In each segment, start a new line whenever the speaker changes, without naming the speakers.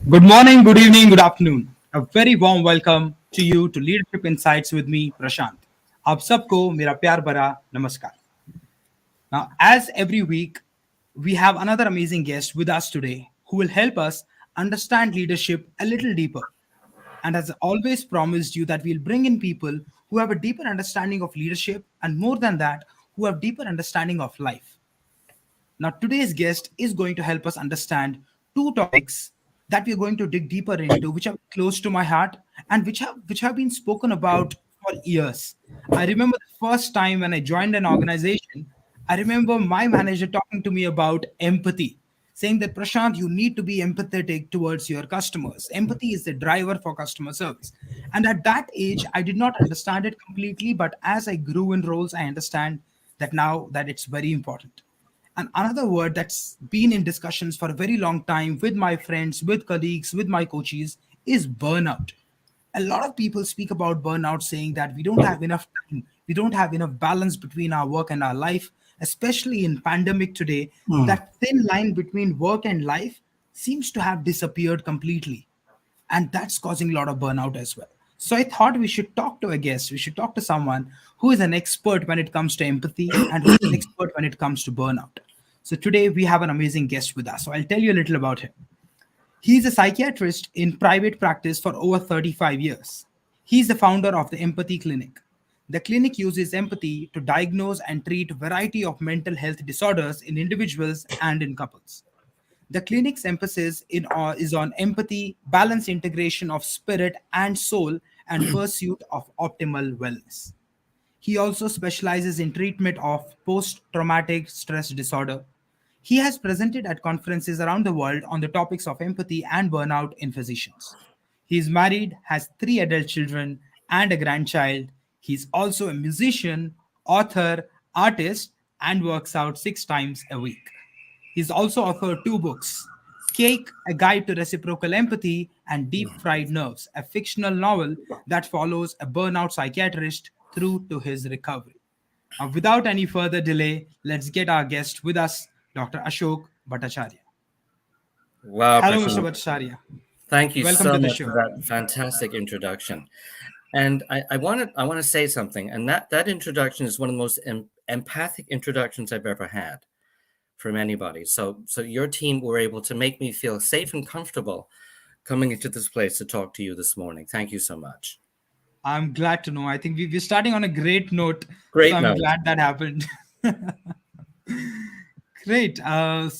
Good morning, good evening, good afternoon. A very warm welcome to you to Leadership Insights with me, Prashant. आप सबको मेरा प्यार भरा नमस्कार. Now, as every week, we have another amazing guest with us today who will help us understand leadership a little deeper. And as always promised you that we'll bring in people who have a deeper understanding of leadership and more than that, who have deeper understanding of life. Now, today's guest is going to help us understand two topics that we're going to dig deeper into, which are close to my heart and which have been spoken about for years. I remember the first time when I joined an organization, I remember my manager talking to me about empathy, saying that Prashant, you need to be empathetic towards your customers. Empathy is the driver for customer service. And at that age, I did not understand it completely, but as I grew in roles, I understand that now that it's very important. And another word that's been in discussions for a very long time with my friends, with colleagues, with my coaches is burnout. A lot of people speak about burnout saying that we don't have enough time, we don't have enough balance between our work and our life, especially in pandemic today. That thin line between work and life seems to have disappeared completely, and that's causing a lot of burnout as well. So I thought we should talk to a guest. We should talk to someone who is an expert when it comes to empathy and who is an expert when it comes to burnout. So today we have an amazing guest with us. So I'll tell you a little about him. He's a psychiatrist in private practice for over 35 years. He's the founder of the Empathy Clinic. The clinic uses empathy to diagnose and treat a variety of mental health disorders in individuals and in couples. The clinic's emphasis is on empathy, balanced integration of spirit and soul, and pursuit of optimal wellness. He also specializes in treatment of post traumatic stress disorder. He has presented at conferences around the world on the topics of empathy and burnout in physicians. He is married, has three adult children, and a grandchild. He's also a musician, author, artist, and works out 6 times a week. He's also authored two books: Cake, A Guide to Reciprocal Empathy, and Deep Fried Nerves, a fictional novel that follows a burnout psychiatrist through to his recovery. Now, without any further delay, let's get our guest with us, Dr. Ashok Bhattacharya.
Wow,
Hello, Mr.
Prashant.
Bhattacharya.
Thank you
Welcome
so
to the
much for
show.
that fantastic introduction. And I want to say something, and that introduction is one of the most empathic introductions I've ever had from anybody. So your team were able to make me feel safe and comfortable coming into this place to talk to you this morning. Thank you so much.
I'm glad to know. I think we're starting on a great note, so
Great
I'm
note.
glad that happened. Great. Dr.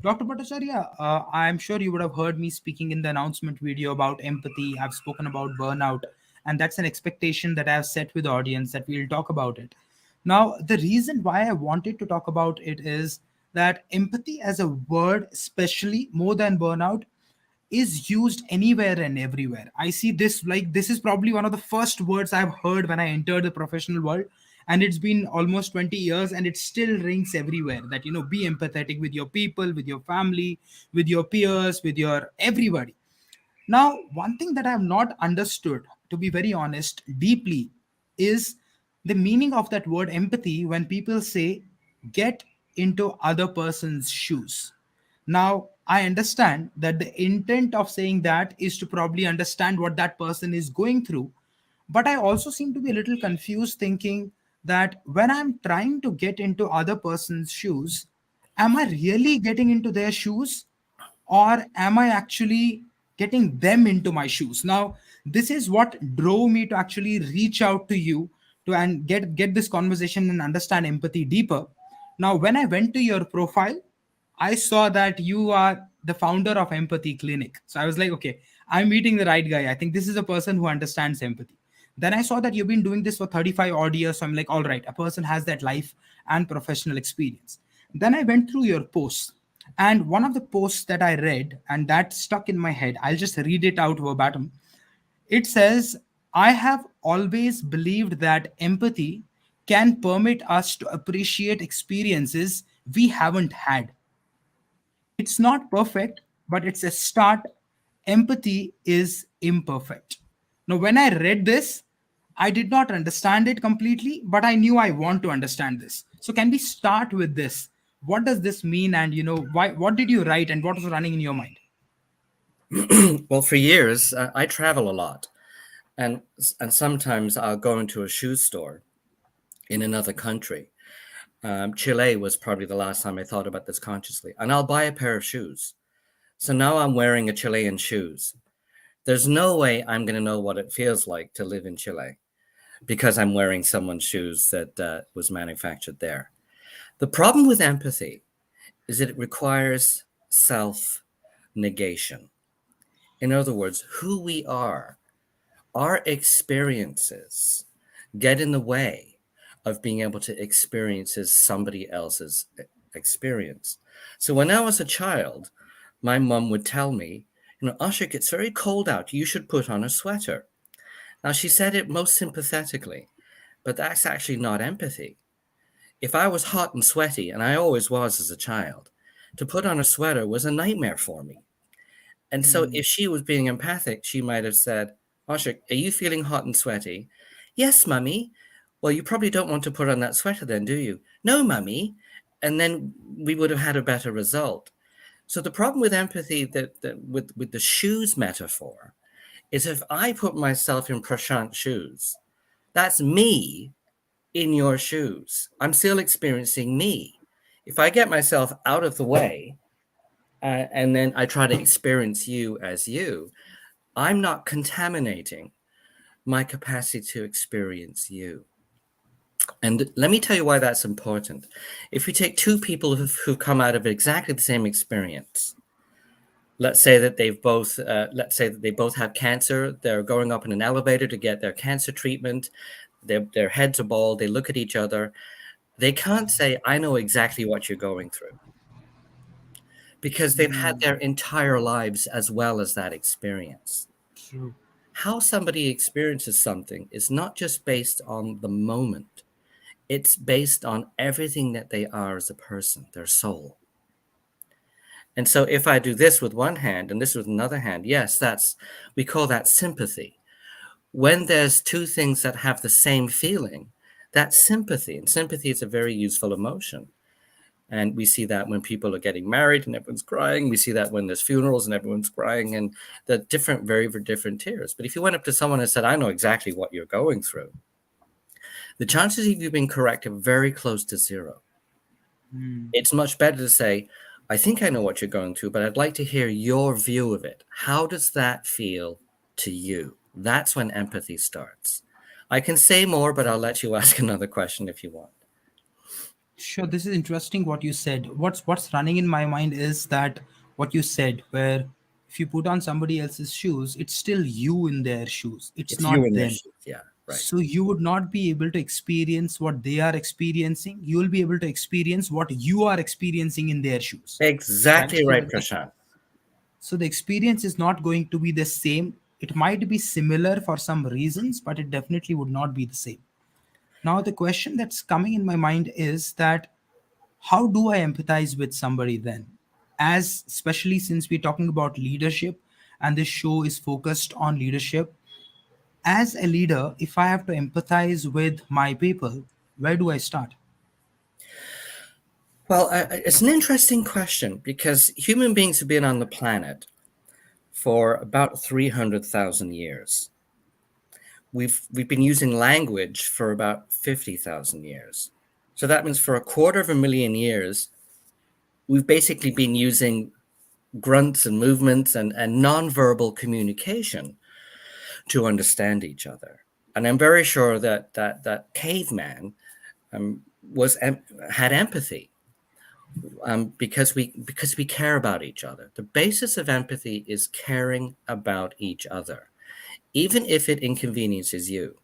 Bhattacharya, I'm sure you would have heard me speaking in the announcement video about empathy. I've spoken about burnout, and that's an expectation that I've set with the audience that we'll talk about it. Now, the reason why I wanted to talk about it is that empathy as a word, especially more than burnout, is used anywhere and everywhere. I see this like this is probably one of the first words I've heard when I entered the professional world. And it's been almost 20 years and it still rings everywhere that, be empathetic with your people, with your family, with your peers, with your everybody. Now, one thing that I have not understood, to be very honest, deeply is the meaning of that word empathy when people say get into other person's shoes. Now, I understand that the intent of saying that is to probably understand what that person is going through. But I also seem to be a little confused thinking that when I'm trying to get into other person's shoes, am I really getting into their shoes? Or am I actually getting them into my shoes? Now, this is what drove me to actually reach out to you to and get this conversation and understand empathy deeper. Now, when I went to your profile, I saw that you are the founder of Empathy Clinic. So I was like, okay, I'm meeting the right guy. I think this is a person who understands empathy. Then I saw that you've been doing this for 35 odd years. So I'm like, all right, a person has that life and professional experience. Then I went through your posts. And one of the posts that I read and that stuck in my head, I'll just read it out verbatim. It says, I have always believed that empathy can permit us to appreciate experiences we haven't had. It's not perfect, but it's a start. Empathy is imperfect. Now, when I read this, I did not understand it completely, but I knew I want to understand this. So, can we start with this? What does this mean? And why? What did you write, and what was running in your mind?
Well, for years, I travel a lot, and sometimes I'll go into a shoe store in another country. Chile was probably the last time I thought about this consciously, and I'll buy a pair of shoes. So now I'm wearing a Chilean shoes. There's no way I'm going to know what it feels like to live in Chile because I'm wearing someone's shoes that was manufactured there. The problem with empathy is that it requires self negation. In other words, who we are, our experiences get in the way of being able to experience somebody else's experience. So when I was a child, my mum would tell me, Ashok, it's very cold out. You should put on a sweater. Now, she said it most sympathetically, but that's actually not empathy. If I was hot and sweaty, and I always was as a child, to put on a sweater was a nightmare for me. And so
Mm.
if she was being empathic, she might have said, Ashok, are you feeling hot and sweaty? Yes, mummy. Well, you probably don't want to put on that sweater then, do you? No, mummy. And then we would have had a better result. So the problem with empathy that with the shoes metaphor is if I put myself in Prashant's shoes, that's me in your shoes. I'm still experiencing me. If I get myself out of the way and then I try to experience you as you, I'm not contaminating my capacity to experience you. And let me tell you why that's important. If we take two people who come out of exactly the same experience, let's say that let's say that they both have cancer, they're going up in an elevator to get their cancer treatment, their heads are bald, they look at each other, they can't say, I know exactly what you're going through, because they've had
Mm.
their entire lives as well as that experience.
True.
How somebody experiences something is not just based on the moment, it's based on everything that they are as a person, their soul. And so if I do this with one hand and this with another hand, yes, we call that sympathy. When there's two things that have the same feeling, that's sympathy. And sympathy is a very useful emotion. And we see that when people are getting married and everyone's crying. We see that when there's funerals and everyone's crying, and the different, very, very different tears. But if you went up to someone and said, I know exactly what you're going through, the chances of you being correct are very close to zero.
Mm.
It's much better to say, I think I know what you're going through, but I'd like to hear your view of it. How does that feel to you? That's when empathy starts. I can say more, but I'll let you ask another question if you want.
Sure, this is interesting what you said. What's running in my mind is that what you said, where if you put on somebody else's shoes, it's still you in their shoes. It's
It's you
not
in their
them.
shoes. Yeah, right.
So you would not be able to experience what they are experiencing. You will be able to experience what you are experiencing in their shoes. Right?
Exactly
So
right, Prashant.
the experience is not going to be the same. It might be similar for some reasons, but it definitely would not be the same. Now the question that's coming in my mind is that how do I empathize with somebody then? As especially since we're talking about leadership and this show is focused on leadership, as a leader, if I have to empathize with my people, where do I start?
Well, it's an interesting question because human beings have been on the planet for about 300,000 years. We've been using language for about 50,000 years. So that means for a quarter of a million years, we've basically been using grunts and movements and nonverbal communication to understand each other. And I'm very sure that caveman was had empathy because we care about each other. The basis of empathy is caring about each other, even if it inconveniences you.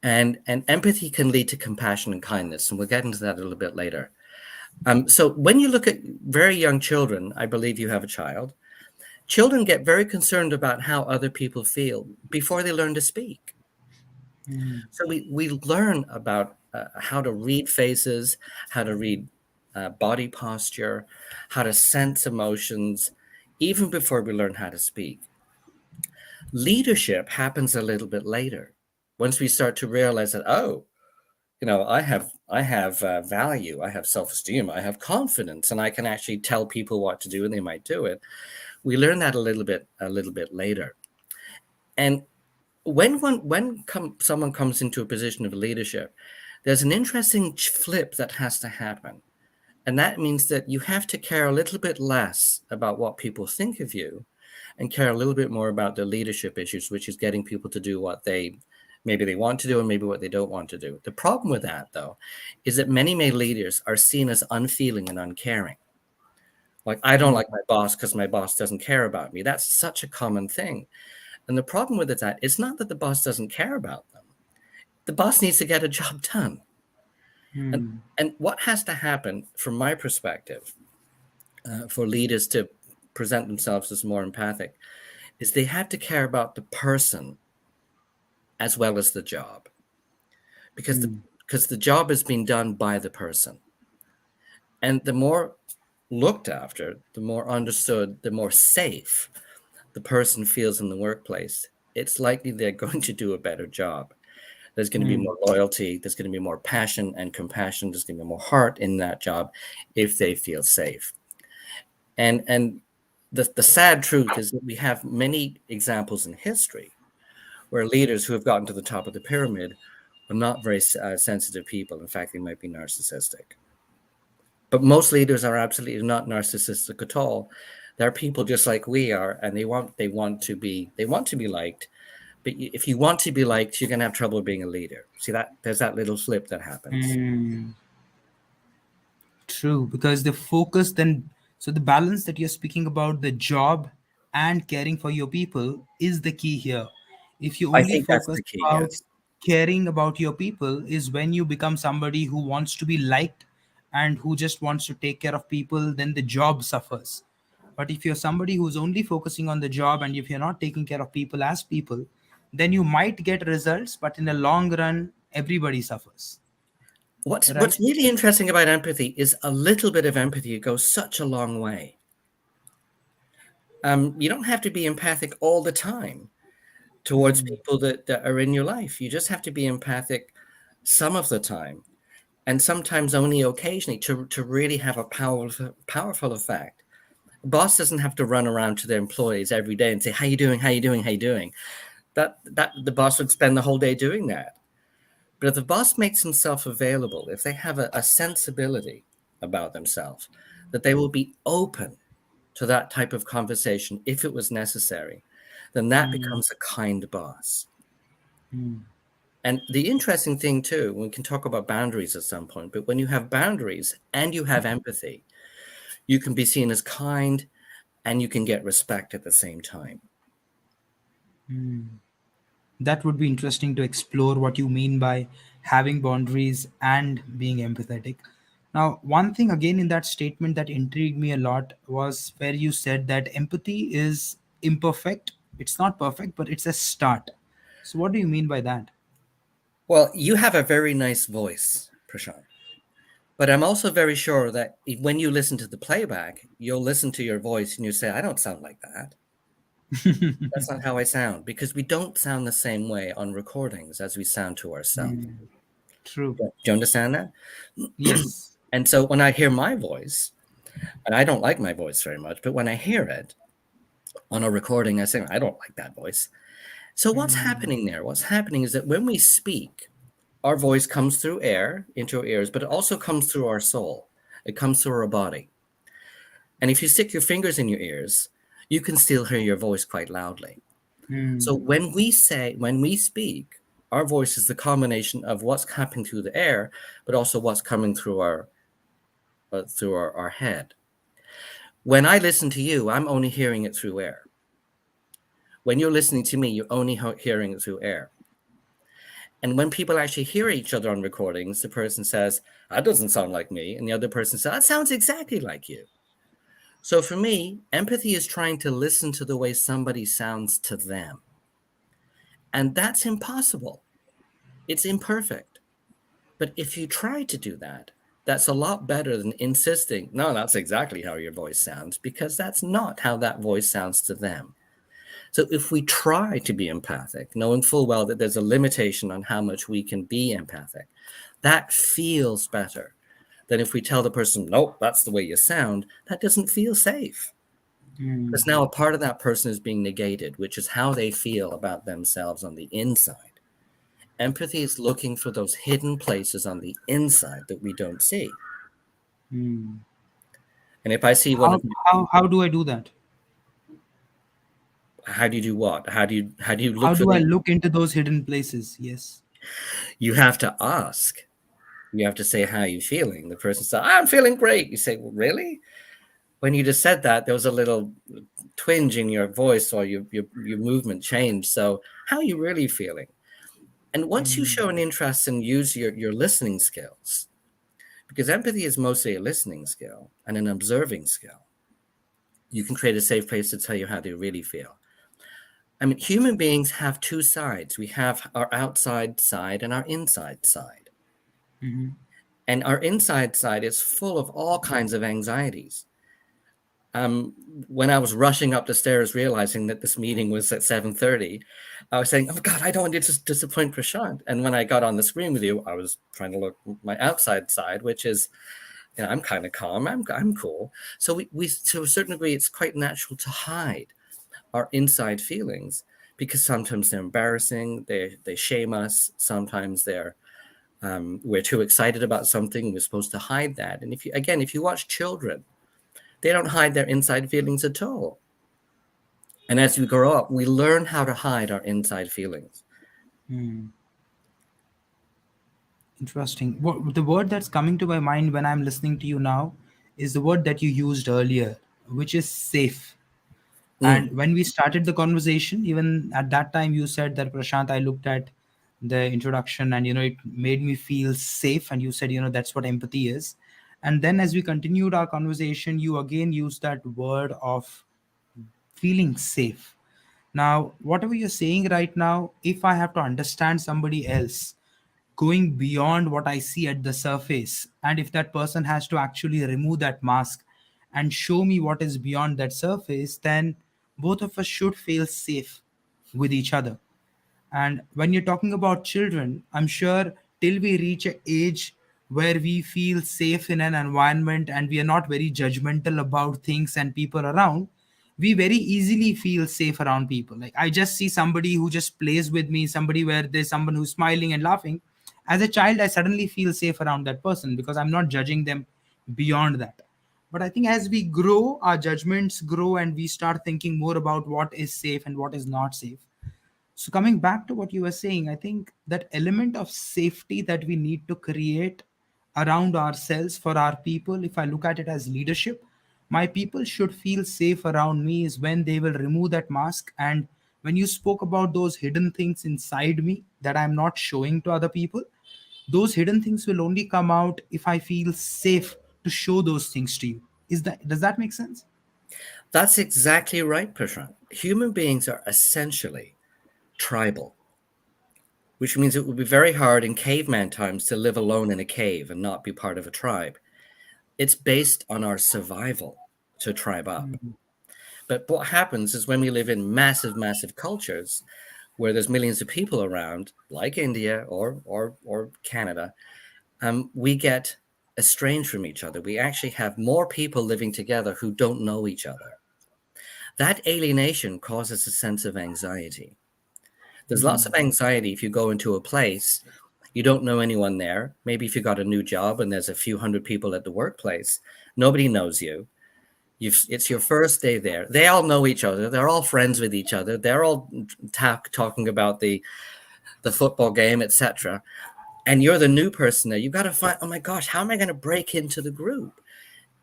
And empathy can lead to compassion and kindness, and we'll get into that a little bit later. So when you look at very young children, I believe you have a child. Children get very concerned about how other people feel before they learn to speak.
Mm.
So we learn about how to read faces, how to read body posture, how to sense emotions, even before we learn how to speak. Leadership happens a little bit later, once we start to realize that, oh, I have value, I have self-esteem, I have confidence, and I can actually tell people what to do, and they might do it. We learn that a little bit later. And someone comes into a position of leadership, there's an interesting flip that has to happen. And that means that you have to care a little bit less about what people think of you and care a little bit more about the leadership issues, which is getting people to do what maybe they want to do and maybe what they don't want to do. The problem with that, though, is that many leaders are seen as unfeeling and uncaring. Like, I don't like my boss because my boss doesn't care about me. That's such a common thing. And the problem with it is that it's not that the boss doesn't care about them. The boss needs to get a job done. And what has to happen, from my perspective, for leaders to present themselves as more empathic, is they have to care about the person as well as the job, because the job is being done by the person. And the more looked after, the more understood, the more safe the person feels in the workplace, it's likely they're going to do a better job. There's going to be more loyalty. There's going to be more passion and compassion. There's going to be more heart in that job if they feel safe. And the sad truth is that we have many examples in history where leaders who have gotten to the top of the pyramid are not very sensitive people. In fact, they might be narcissistic. But most leaders are absolutely not narcissistic at all. They're people just like we are, and they want to be liked. But if you want to be liked, you're going to have trouble being a leader. See that? There's that little flip that happens.
True, because the focus then, so the balance that you're speaking about, the job and caring for your people, is the key here. If you
I
only
think that's
focus
the key,
about
yes.
caring about your people, is when you become somebody who wants to be liked and who just wants to take care of people, then the job suffers. But if you're somebody who's only focusing on the job and if you're not taking care of people as people, then you might get results, but in the long run, everybody suffers. Right?
What's really interesting about empathy is a little bit of empathy goes such a long way. You don't have to be empathic all the time towards people that are in your life. You just have to be empathic some of the time, and sometimes only occasionally, to really have a powerful effect. A boss doesn't have to run around to their employees every day and say, "How you doing? How you doing? How you doing?" That the boss would spend the whole day doing that. But if the boss makes himself available, if they have a sensibility about themselves, that they will be open to that type of conversation if it was necessary, then that becomes a kind boss. And the interesting thing too, we can talk about boundaries at some point, but when you have boundaries and you have empathy, you can be seen as kind and you can get respect at the same time.
That would be interesting to explore what you mean by having boundaries and being empathetic. Now, one thing again in that statement that intrigued me a lot was where you said that empathy is imperfect. It's not perfect, but it's a start. So, what do you mean by that?
Well, you have a very nice voice, Prashant. But I'm also very sure that when you listen to the playback, you'll listen to your voice and you say, I don't sound like that. That's not how I sound, because we don't sound the same way on recordings as we sound to ourselves.
True.
Do you understand that?
Yes.
And so when I hear my voice, and I don't like my voice very much, but when I hear it on a recording, I say, I don't like that voice. So what's happening there? What's happening is that when we speak, our voice comes through air into our ears, but it also comes through our soul. It comes through our body. And if you stick your fingers in your ears, you can still hear your voice quite loudly. So when we speak, our voice is the combination of what's happening through the air, but also what's coming through our head. When I listen to you, I'm only hearing it through air. When you're listening to me, you're only hearing it through air. And when people actually hear each other on recordings, the person says, that doesn't sound like me. And the other person says, that sounds exactly like you. So for me, empathy is trying to listen to the way somebody sounds to them. And that's impossible. It's imperfect. But if you try to do that, that's a lot better than insisting, no, that's exactly how your voice sounds, because that's not how that voice sounds to them. So if we try to be empathic, knowing full well that there's a limitation on how much we can be empathic, that feels better than if we tell the person, nope, that's the way you sound. That doesn't feel safe.
Mm.
Because now a part of that person is being negated, which is how they feel about themselves on the inside. Empathy is looking for those hidden places on the inside that we don't see.
Mm.
And if I see one
How,
of you,
how do I do that?
how do you do what? How do you
How
look for
do I
the?
look into those hidden places? Yes.
You have to ask. You have to say how you're feeling. The person says, "I'm feeling great." You say, "Well, really?" When you just said that, there was a little twinge in your voice, or your movement changed. So, how are you really feeling? And once you
Mm.
show an interest and use your listening skills, because empathy is mostly a listening skill and an observing skill, you can create a safe place to tell you how they really feel. I mean, human beings have two sides. We have our outside side and our inside side.
Mhm.
And our inside side is full of all kinds of anxieties. Um, when I was rushing up the stairs, realizing that this meeting was at 7:30, I was saying, "Oh God, I don't want to disappoint Prashant." And when I got on the screen with you, I was trying to look my outside side, which is, I'm kind of calm. I'm cool. So we to a certain degree, it's quite natural to hide our inside feelings because sometimes they're embarrassing. They shame us. Sometimes we're too excited about something. We're supposed to hide that. And if you watch children, they don't hide their inside feelings at all. And as we grow up, we learn how to hide our inside feelings.
Mm. Interesting. The word that's coming to my mind when I'm listening to you now is the word that you used earlier, which is safe.
Mm,
And when we started the conversation, even at that time, you said that, Prashant, I looked at the introduction and, it made me feel safe. And you said, that's what empathy is. And then as we continued our conversation, you again used that word of feeling safe. Now, whatever you're saying right now, if I have to understand somebody else, going beyond what I see at the surface, and if that person has to actually remove that mask and show me what is beyond that surface, then both of us should feel safe with each other. And when you're talking about children, I'm sure till we reach an age where we feel safe in an environment and we are not very judgmental about things and people around, we very easily feel safe around people. Like I just see somebody who just plays with me, somebody where there's someone who's smiling and laughing. As a child, I suddenly feel safe around that person because I'm not judging them beyond that. But I think as we grow, our judgments grow and we start thinking more about what is safe and what is not safe. So, coming back to what you were saying, I think that element of safety that we need to create around ourselves for our people, if I look at it as leadership, my people should feel safe around me is when they will remove that mask. And when you spoke about those hidden things inside me that I'm not showing to other people, those hidden things will only come out if I feel safe to show those things to you. Does that make sense?
that's exactly right, Prashant. Human beings are essentially tribal, which means it would be very hard in caveman times to live alone in a cave and not be part of a tribe. It's based on our survival to tribe up. But what happens is when we live in massive, massive cultures where there's millions of people around, like India or Canada, we get estranged from each other. We actually have more people living together who don't know each other. That alienation causes a sense of anxiety. There's lots of
Mm.
anxiety if you go into a place, you don't know anyone there. Maybe if you got a new job and there's a few hundred people at the workplace, nobody knows you. It's your first day there. They all know each other. They're all friends with each other. They're all talking about the football game, etc. And you're the new person there. You got to find. Oh my gosh, how am I going to break into the group?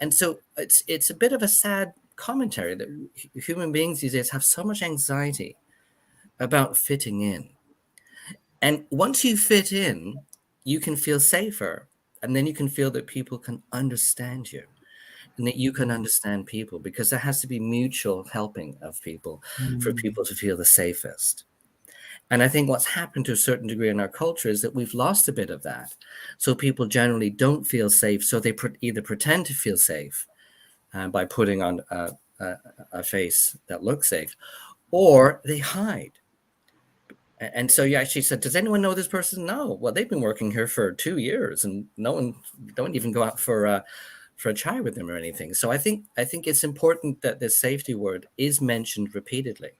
And so it's a bit of a sad commentary that human beings these days have so much anxiety about fitting in. And once you fit in, you can feel safer, and then you can feel that people can understand you and that you can understand people because there has to be mutual helping of people for
Mm.
people to feel the safest. And I think what's happened to a certain degree in our culture is that we've lost a bit of that. So people generally don't feel safe. So they either pretend to feel safe by putting on a face that looks safe, or they hide. And so you actually said, "Does anyone know this person?" No. Well, they've been working here for 2 years, and no one don't even go out for for a chai with them or anything. So I think it's important that this safety word is mentioned repeatedly,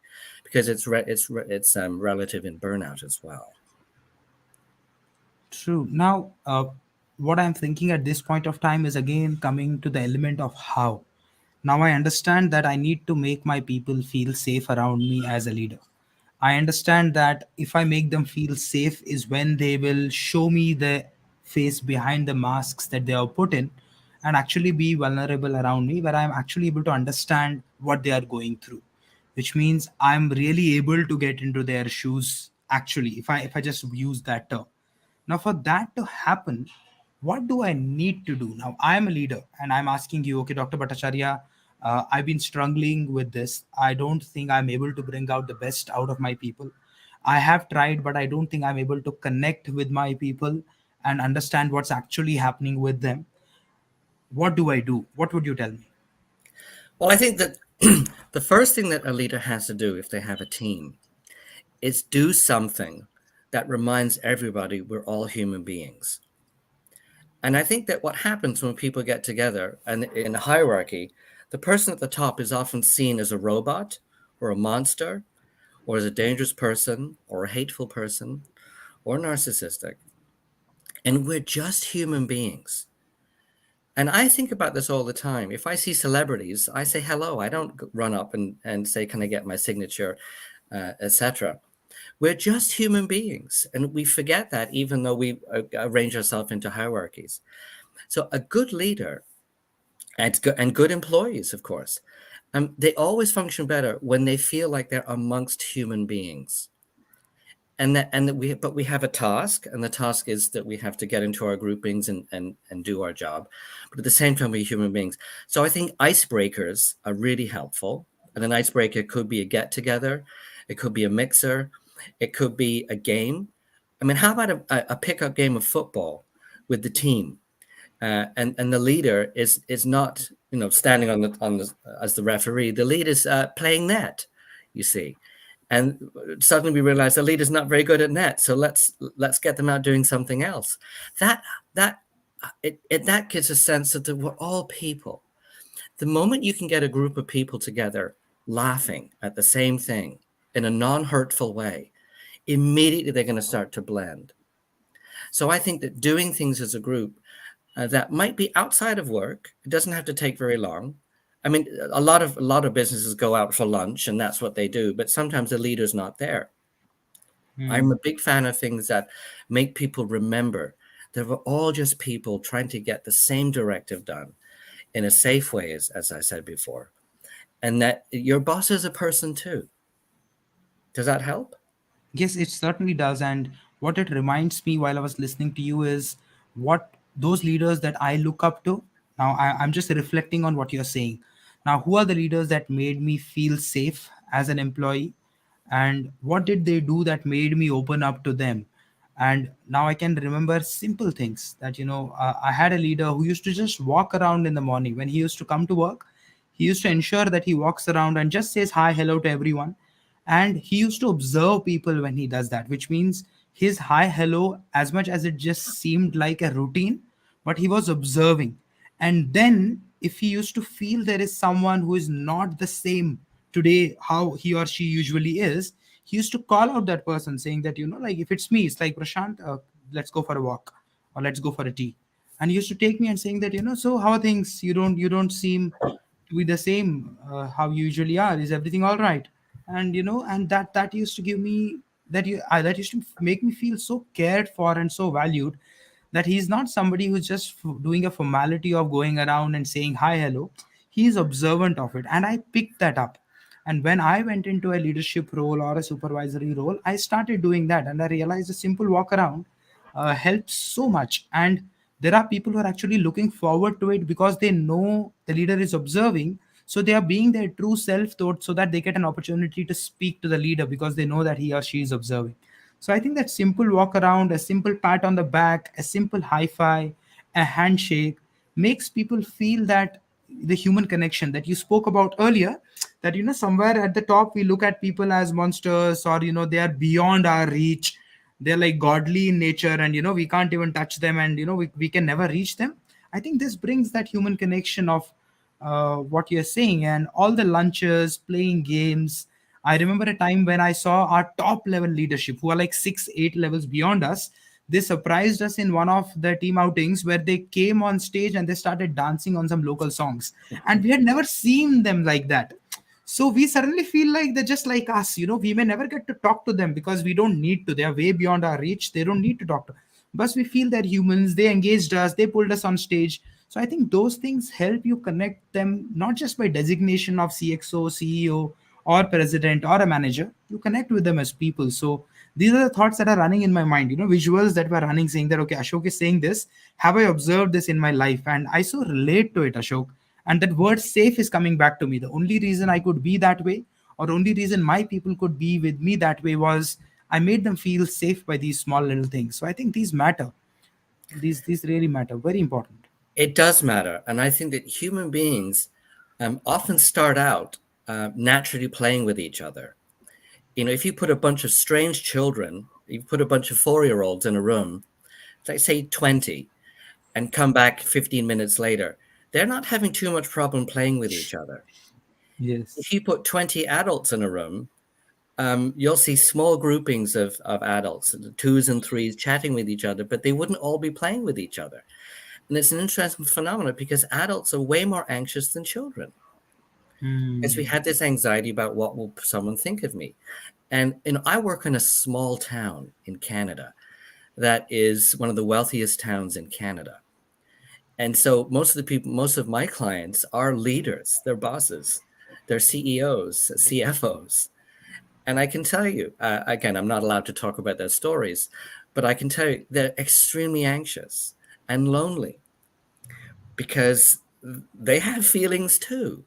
because it's relative in burnout as well.
True. Now, what I'm thinking at this point of time is again coming to the element of how. Now, I understand that I need to make my people feel safe around me as a leader. I understand that if I make them feel safe, is when they will show me the face behind the masks that they are put in and actually be vulnerable around me, where I'm actually able to understand what they are going through, which means I'm really able to get into their shoes actually, if I just use that term. Now, for that to happen, what do I need to do? Now, I am a leader and I'm asking you, okay, Dr. Bhattacharya, I've been struggling with this. I don't think I'm able to bring out the best out of my people. I have tried, but I don't think I'm able to connect with my people and understand what's actually happening with them. What do I do? What would you tell me?
Well, I think that the first thing that a leader has to do if they have a team is do something that reminds everybody we're all human beings. And I think that what happens when people get together and in a hierarchy, the person at the top is often seen as a robot or a monster or as a dangerous person or a hateful person or narcissistic. And we're just human beings. And I think about this all the time. If I see celebrities, I say hello. I don't run up and say, can I get my signature, etc. We're just human beings. And we forget that, even though we arrange ourselves into hierarchies. So a good leader and good employees, of course, they always function better when they feel like they're amongst human beings. But we have a task, and the task is that we have to get into our groupings and do our job. But at the same time, we're human beings. So I think icebreakers are really helpful. And an icebreaker could be a get together, it could be a mixer, it could be a game. I mean, how about a pickup game of football with the team? And the leader is not, standing on the as the referee. The lead is playing net, you see, and suddenly we realize the lead is not very good at net. So let's get them out doing something else. That gives a sense that we're all people. The moment you can get a group of people together laughing at the same thing in a non-hurtful way, immediately they're going to start to blend. So I think that doing things as a group that might be outside of work, it doesn't have to take very long. I mean, a lot of businesses go out for lunch and that's what they do, but sometimes the leader's not there. I'm a big fan of things that make people remember that we're all just people trying to get the same directive done in a safe way, as I said before, and that your boss is a person too. Does that help?
Yes, it certainly does. And what it reminds me while I was listening to you is what those leaders that I look up to. Now, I'm just reflecting on what you're saying. Now, who are the leaders that made me feel safe as an employee? And what did they do that made me open up to them? And now I can remember simple things that, I had a leader who used to just walk around in the morning when he used to come to work. He used to ensure that he walks around and just says hi, hello to everyone, and he used to observe people when he does that, which means his hi hello, as much as it just seemed like a routine, but he was observing. And then if he used to feel there is someone who is not the same today how he or she usually is, he used to call out that person saying that, like if it's me, it's like, Prashant, let's go for a walk or let's go for a tea. And he used to take me and saying that, so how are things? You don't seem to be the same how you usually are. Is everything all right? And and that used to give me that used to make me feel so cared for and so valued, that he's not somebody who's just doing a formality of going around and saying hi hello. He's observant of it, and I picked that up. And when I went into a leadership role or a supervisory role, I started doing that, and I realized a simple walk around helps so much. And there are people who are actually looking forward to it because they know the leader is observing, so they are being their true self thought, so that they get an opportunity to speak to the leader because they know that he or she is observing. So I think that simple walk around, a simple pat on the back, a simple high five, a handshake makes people feel that the human connection that you spoke about earlier, that somewhere at the top we look at people as monsters, or they are beyond our reach. They're like godly in nature, and we can't even touch them, and we can never reach them. I think this brings that human connection of what you're saying, and all the lunches, playing games. I remember a time when I saw our top level leadership, who are like 6, 8 levels beyond us. They surprised us in one of the team outings where they came on stage and they started dancing on some local songs. And we had never seen them like that. So we suddenly feel like they're just like us. We may never get to talk to them because we don't need to. They are way beyond our reach. They don't need to talk to. But we feel they're humans. They engaged us. They pulled us on stage. So I think those things help you connect them not just by designation of CXO, CEO, or president or a manager. You connect with them as people. So these are the thoughts that are running in my mind. Visuals that were running saying that okay, Ashok is saying this. Have I observed this in my life? And I so relate to it, Ashok. And that word safe is coming back to me. The only reason I could be that way, or only reason my people could be with me that way, was I made them feel safe by these small little things. So I think these matter. These really matter. Very important.
It does matter. And I think that human beings often start out naturally playing with each other. If you put a bunch of strange children, you put a bunch of 4-year-olds in a room, let's say 20, and come back 15 minutes later, they're not having too much problem playing with each other.
Yes.
If you put 20 adults in a room, you'll see small groupings of adults, 2s and 3s, chatting with each other, but they wouldn't all be playing with each other. And it's an interesting phenomenon because adults are way more anxious than children. Because we had this anxiety about what will someone think of me. And I work in a small town in Canada that is one of the wealthiest towns in Canada. And so most of my clients are leaders, they're bosses, they're CEOs, CFOs. And I can tell you, again, I'm not allowed to talk about their stories, but I can tell you they're extremely anxious and lonely because they have feelings too.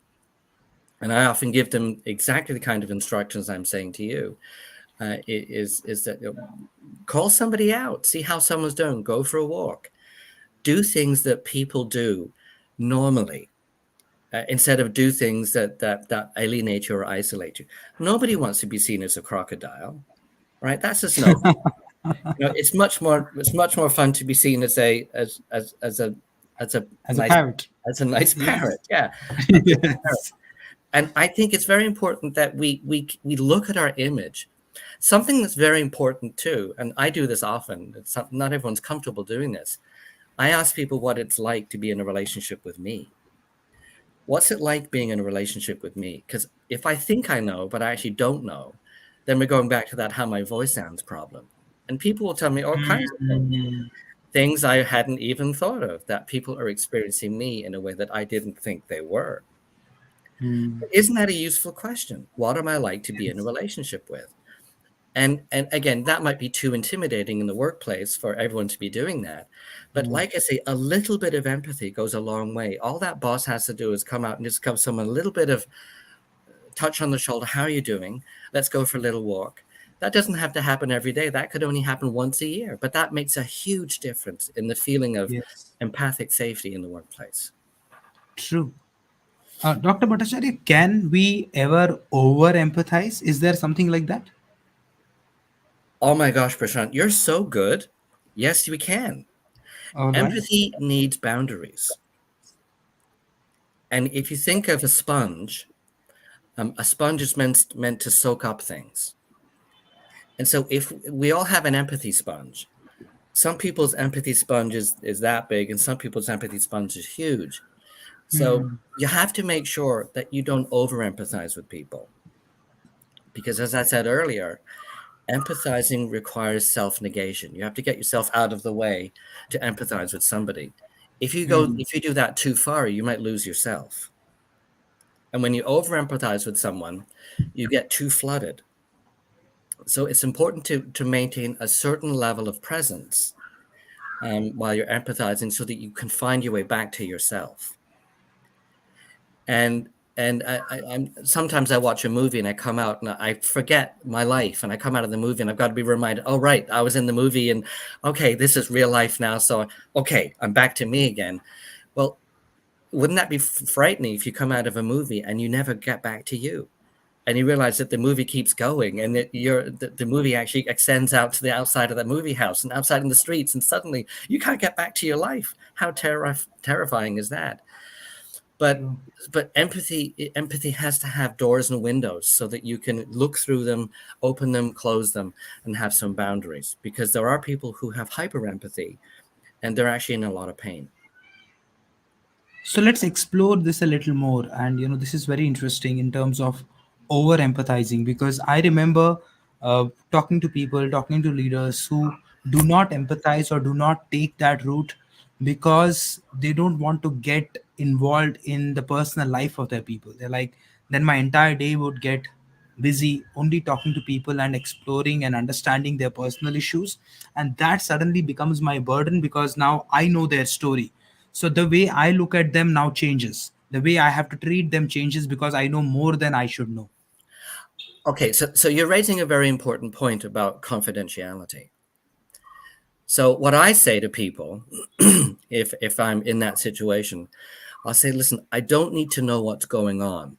And I often give them exactly the kind of instructions I'm saying to you. Is that call somebody out, see how someone's doing, go for a walk, do things that people do normally instead of do things that alienate you or isolate you. Nobody wants to be seen as a crocodile, right? That's just no. It's much more fun to be seen as a
As a
nice
parrot.
nice parrot, yeah.
Yes.
And I think it's very important that we look at our image. Something that's very important too, and I do this often, not everyone's comfortable doing this. I ask people what it's like to be in a relationship with me. What's it like being in a relationship with me? Because if I think I know, but I actually don't know, then we're going back to that how my voice sounds problem. And people will tell me all kinds of things I hadn't even thought of, that people are experiencing me in a way that I didn't think they were. Isn't that a useful question? What am I like to be in a relationship with? And again, that might be too intimidating in the workplace for everyone to be doing that. But like I say, a little bit of empathy goes a long way. All that boss has to do is come out and just give someone a little bit of touch on the shoulder. How are you doing? Let's go for a little walk. That doesn't have to happen every day. That could only happen once a year. But that makes a huge difference in the feeling of
Yes.
empathic safety in the workplace.
True. Dr. Bhattacharya, can we ever over empathize? Is there something like that?
Oh my gosh, Prashant, you're so good. Yes, we can.
All right.
Empathy needs boundaries. And if you think of a sponge is meant to soak up things. And so if we all have an empathy sponge, some people's empathy sponge is that big and some people's empathy sponge is huge. So you have to make sure that you don't over empathize with people. Because as I said earlier, empathizing requires self-negation. You have to get yourself out of the way to empathize with somebody. If you do that too far, you might lose yourself. And when you over empathize with someone, you get too flooded. So it's important to maintain a certain level of presence while you're empathizing so that you can find your way back to yourself. And I'm sometimes I watch a movie and I come out and I forget my life and I come out of the movie and I've got to be reminded, oh, right, I was in the movie and okay, this is real life now. So, okay, I'm back to me again. Well, wouldn't that be frightening if you come out of a movie and you never get back to you? and you realize that the movie keeps going, and that the movie actually extends out to the outside of that movie house and outside in the streets, and suddenly you can't get back to your life. How terrifying is that? But
True.
empathy has to have doors and windows so that you can look through them, open them, close them, and have some boundaries, because there are people who have hyper empathy and they're actually in a lot of pain.
So let's explore this a little more. And this is very interesting in terms of over empathizing, because I remember talking to people, talking to leaders who do not empathize or do not take that route because they don't want to get involved in the personal life of their people. They're like, then my entire day would get busy only talking to people and exploring and understanding their personal issues. And that suddenly becomes my burden because now I know their story. So the way I look at them now changes. The way I have to treat them changes because I know more than I should know.
Okay, so you're raising a very important point about confidentiality. So what I say to people, if I'm in that situation, I'll say, listen, I don't need to know what's going on,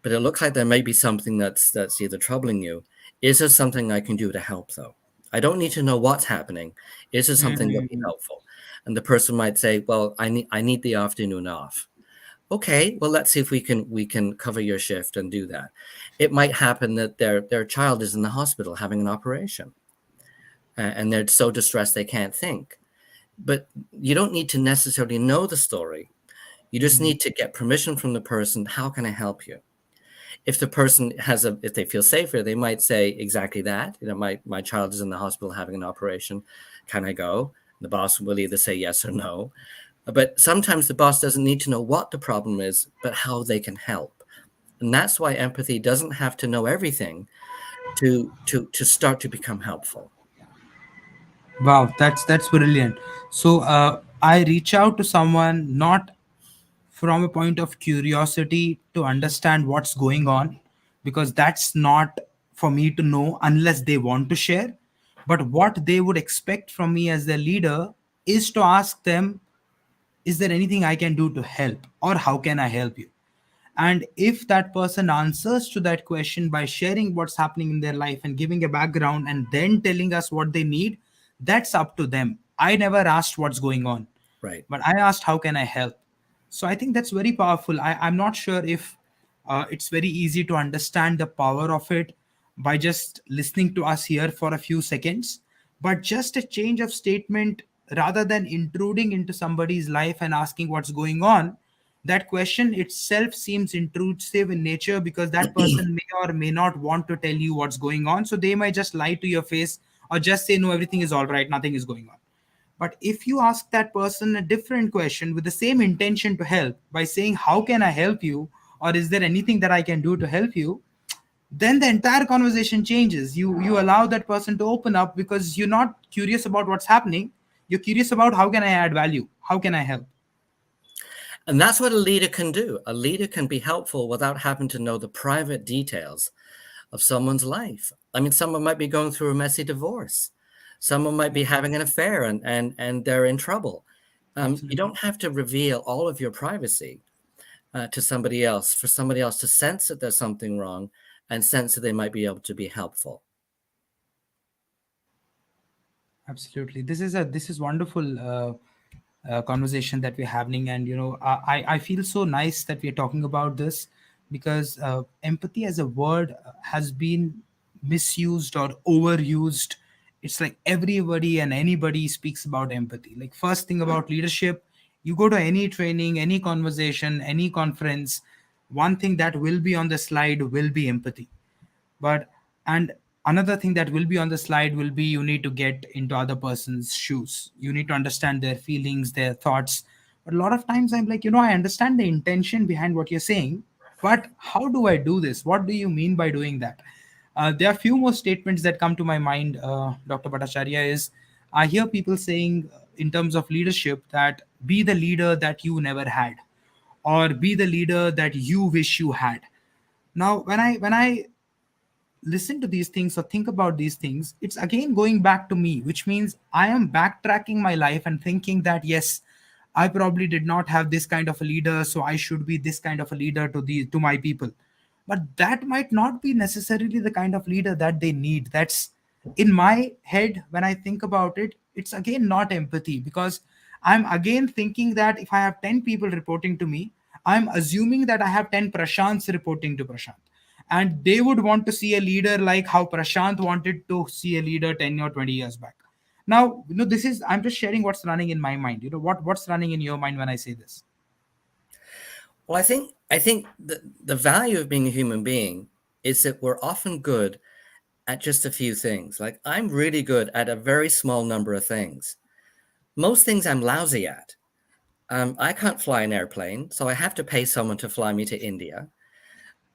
but it looks like there may be something that's either troubling you. Is there something I can do to help, though? I don't need to know what's happening. Is there something that would be
Mhm.
helpful? And the person might say, well, I need the afternoon off. Okay, well, let's see if we can cover your shift and do that. It might happen that their child is in the hospital having an operation, and they're so distressed they can't think. But you don't need to necessarily know the story. You just
Mhm.
need to get permission from the person. How can I help you? If the person if they feel safer, they might say exactly that. My child is in the hospital having an operation. Can I go? The boss will either say yes or no. But sometimes the boss doesn't need to know what the problem is, but how they can help. And that's why empathy doesn't have to know everything to start to become helpful.
Wow, that's brilliant. So I reach out to someone not from a point of curiosity to understand what's going on, because that's not for me to know unless they want to share. But what they would expect from me as their leader is to ask them, is there anything I can do to help, or how can I help you? And if that person answers to that question by sharing what's happening in their life and giving a background and then telling us what they need, that's up to them. I never asked what's going on,
Right.
but I asked, how can I help? So I think that's very powerful. I'm not sure if it's very easy to understand the power of it by just listening to us here for a few seconds, but just a change of statement rather than intruding into somebody's life and asking what's going on. That question itself seems intrusive in nature because that person may or may not want to tell you what's going on. So they might just lie to your face or just say, no, everything is all right, nothing is going on. But if you ask that person a different question with the same intention to help by saying, how can I help you? Or is there anything that I can do to help you? Then the entire conversation changes. You allow that person to open up because you're not curious about what's happening. You're curious about how can I add value? How can I help?
And that's what a leader can do. A leader can be helpful without having to know the private details of someone's life. I mean, someone might be going through a messy divorce. Someone might be having an affair and they're in trouble. You
Absolutely.
don't have to reveal all of your privacy to somebody else for somebody else to sense that there's something wrong and sense that they might be able to be helpful.
Absolutely. This is wonderful conversation that we're having, and I feel so nice that we're talking about this because empathy as a word has been misused or overused. It's like everybody and anybody speaks about empathy. Like first thing about leadership, you go to any training, any conversation, any conference, one thing that will be on the slide will be empathy. But and another thing that will be on the slide will be you need to get into other person's shoes, you need to understand their feelings, their thoughts. But a lot of times I'm like, I understand the intention behind what you're saying, but how do I do this? What do you mean by doing that? There are few more statements that come to my mind, Dr. Bhattacharya, is I hear people saying in terms of leadership that be the leader that you never had, or be the leader that you wish you had. Now when I listen to these things or think about these things, it's again going back to me, which means I am backtracking my life and thinking that, yes, I probably did not have this kind of a leader, so I should be this kind of a leader to my people. but that might not be necessarily the kind of leader that they need. That's in my head when I think about it. It's again not empathy, because I'm again thinking that if I have 10 people reporting to me, I'm assuming that I have 10 Prashants reporting to Prashant. And they would want to see a leader like how Prashant wanted to see a leader 10 or 20 years back. Now, this is, I'm just sharing what's running in my mind. What's running in your mind when I say this?
Well, I think the value of being a human being is that we're often good at just a few things. Like I'm really good at a very small number of things. Most things I'm lousy at. I can't fly an airplane, so I have to pay someone to fly me to India.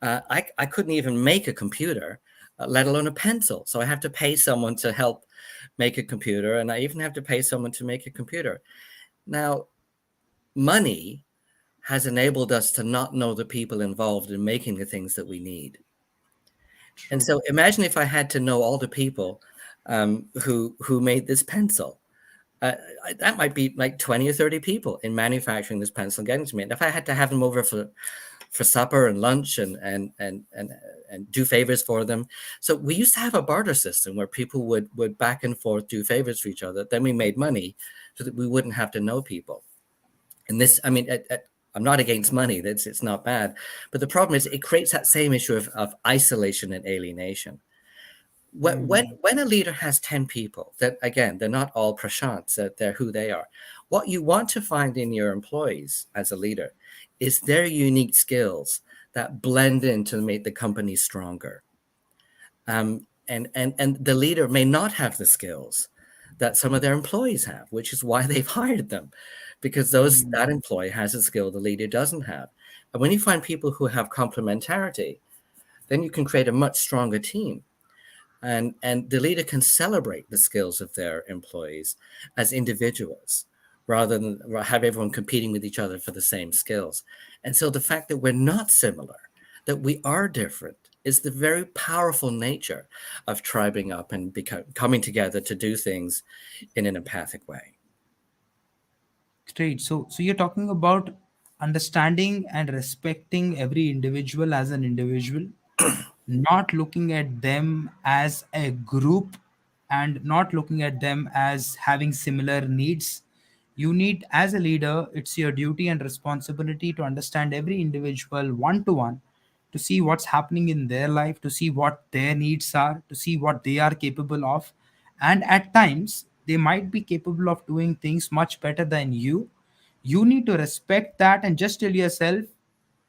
I couldn't even make a computer, let alone a pencil. So I have to pay someone to help make a computer, and I even have to pay someone to make a computer. Now, money has enabled us to not know the people involved in making the things that we need. And
True.
so imagine if I had to know all the people who made this pencil. Uh, that might be like 20 or 30 people in manufacturing this pencil and getting to me. And if I had to have them over for supper and lunch and do favors for them. So we used to have a barter system where people would back and forth do favors for each other. Then we made money so that we wouldn't have to know people. And this, I mean, I'm not against money. It's not bad. But the problem is it creates that same issue of isolation and alienation. When a leader has 10 people, that again, they're not all Prashants, they're who they are. What you want to find in your employees as a leader is their unique skills that blend in to make the company stronger. And the leader may not have the skills that some of their employees have, which is why they've hired them, because that employee has a skill the leader doesn't have. And when you find people who have complementarity, then you can create a much stronger team. And the leader can celebrate the skills of their employees as individuals rather than have everyone competing with each other for the same skills. And so the fact that we're not similar, that we are different, is the very powerful nature of tribing up and coming together to do things in an empathic way.
Great. So you're talking about understanding and respecting every individual as an individual, not looking at them as a group, and not looking at them as having similar needs. You need, as a leader, it's your duty and responsibility to understand every individual one to one, to see what's happening in their life, to see what their needs are, to see what they are capable of. And at times, they might be capable of doing things much better than you. You need to respect that and just tell yourself,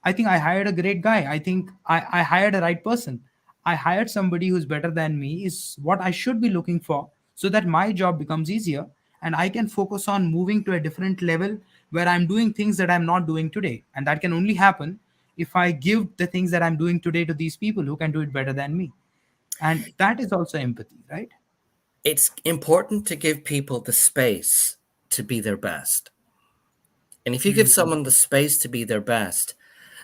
I think I hired a great guy. I think I hired a right person. I hired somebody who's better than me, is what I should be looking for, so that my job becomes easier and I can focus on moving to a different level where I'm doing things that I'm not doing today. And that can only happen if I give the things that I'm doing today to these people who can do it better than me. And that is also empathy, right?
It's important to give people the space to be their best. And if you give
Mm,
someone the space to be their best,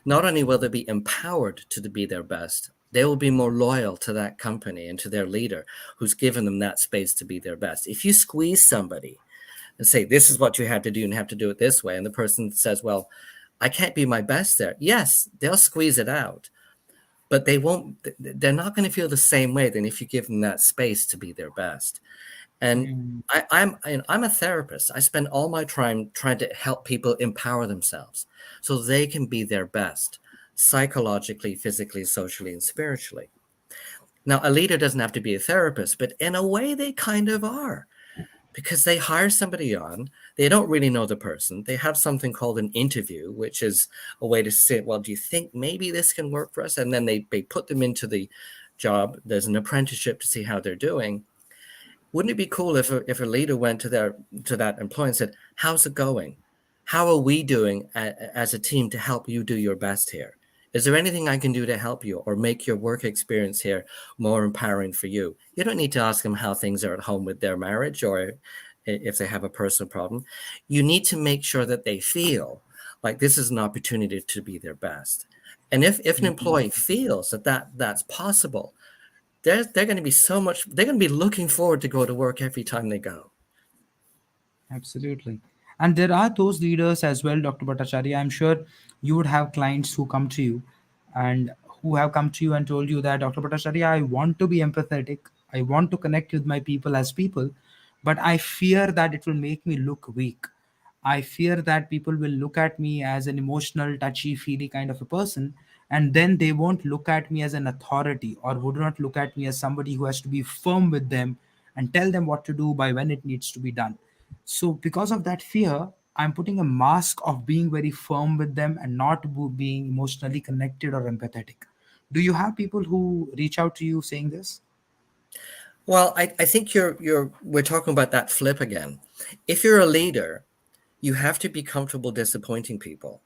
not only will they be empowered to be their best, they will be more loyal to that company and to their leader who's given them that space to be their best. If you squeeze somebody and say, this is what you have to do and have to do it this way, and the person says, well, I can't be my best there. Yes, they'll squeeze it out, but they're not going to feel the same way than if you give them that space to be their best. And
mm,
I'm a therapist. I spend all my time trying to help people empower themselves so they can be their best psychologically, physically, socially, and spiritually. Now, a leader doesn't have to be a therapist, but in a way they kind of are because they hire somebody on. They don't really know the person. They have something called an interview, which is a way to say, well, do you think maybe this can work for us? And then they put them into the job. There's an apprenticeship to see how they're doing. Wouldn't it be cool if a leader went to that employee and said, how's it going? How are we doing as a team to help you do your best here? Is there anything I can do to help you or make your work experience here more empowering for you? You don't need to ask them how things are at home with their marriage or if they have a personal problem. You need to make sure that they feel like this is an opportunity to be their best. And if an
mm.
employee feels that's possible, they're going to be they're going to be looking forward to go to work every time they go.
Absolutely. And there are those leaders as well, Dr. Bhattacharya. I'm sure you would have clients who come to you and who have come to you and told you that, Dr. Bhattacharya, I want to be empathetic, I want to connect with my people as people, but I fear that it will make me look weak. I fear that people will look at me as an emotional, touchy feely kind of a person, and then they won't look at me as an authority, or would not look at me as somebody who has to be firm with them and tell them what to do by when it needs to be done. So, because of that fear, I'm putting a mask of being very firm with them and not being emotionally connected or empathetic. Do you have people who reach out to you saying this?
Well, I think we're talking about that flip again. If you're a leader, you have to be comfortable disappointing people.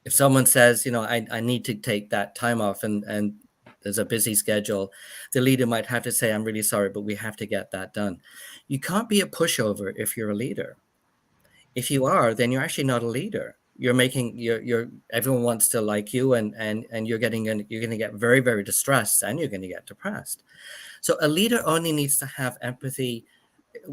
If someone says, I need to take that time off and there's a busy schedule, the leader might have to say, I'm really sorry, but we have to get that done. You can't be a pushover if you're a leader. If you are, then you're actually not a leader. You're making you're everyone wants to like you, and you're going to get very, very distressed, and you're going to get depressed. So a leader only needs to have empathy.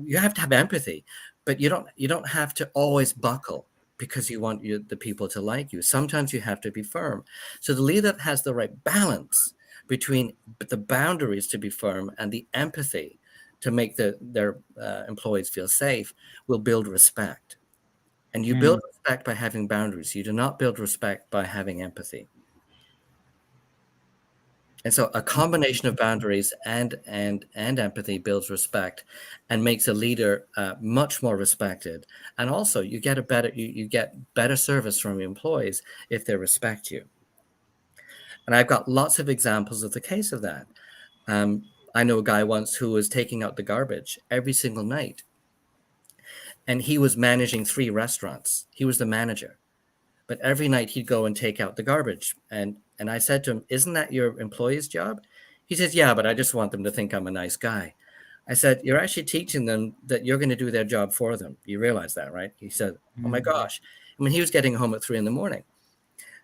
You have to have empathy, but you don't have to always buckle because you want the people to like you. Sometimes you have to be firm. So the leader that has the right balance between the boundaries to be firm and the empathy to make their employees feel safe will build respect. And you build
Hmm.
respect by having boundaries. You do not build respect by having empathy. And so a combination of boundaries and empathy builds respect and makes a leader much more respected. And also you get better service from your employees if they respect you. And I've got lots of examples of the case of that. I know a guy once who was taking out the garbage every single night, and he was managing 3 restaurants. He was the manager. But every night he'd go and take out the garbage. And I said to him, "Isn't that your employee's job?" He says, "Yeah, but I just want them to think I'm a nice guy." I said, "You're actually teaching them that you're going to do their job for them. You realize that, right?" He said, "Oh my
Hmm.
gosh." I mean, he was getting home at 3 in the morning.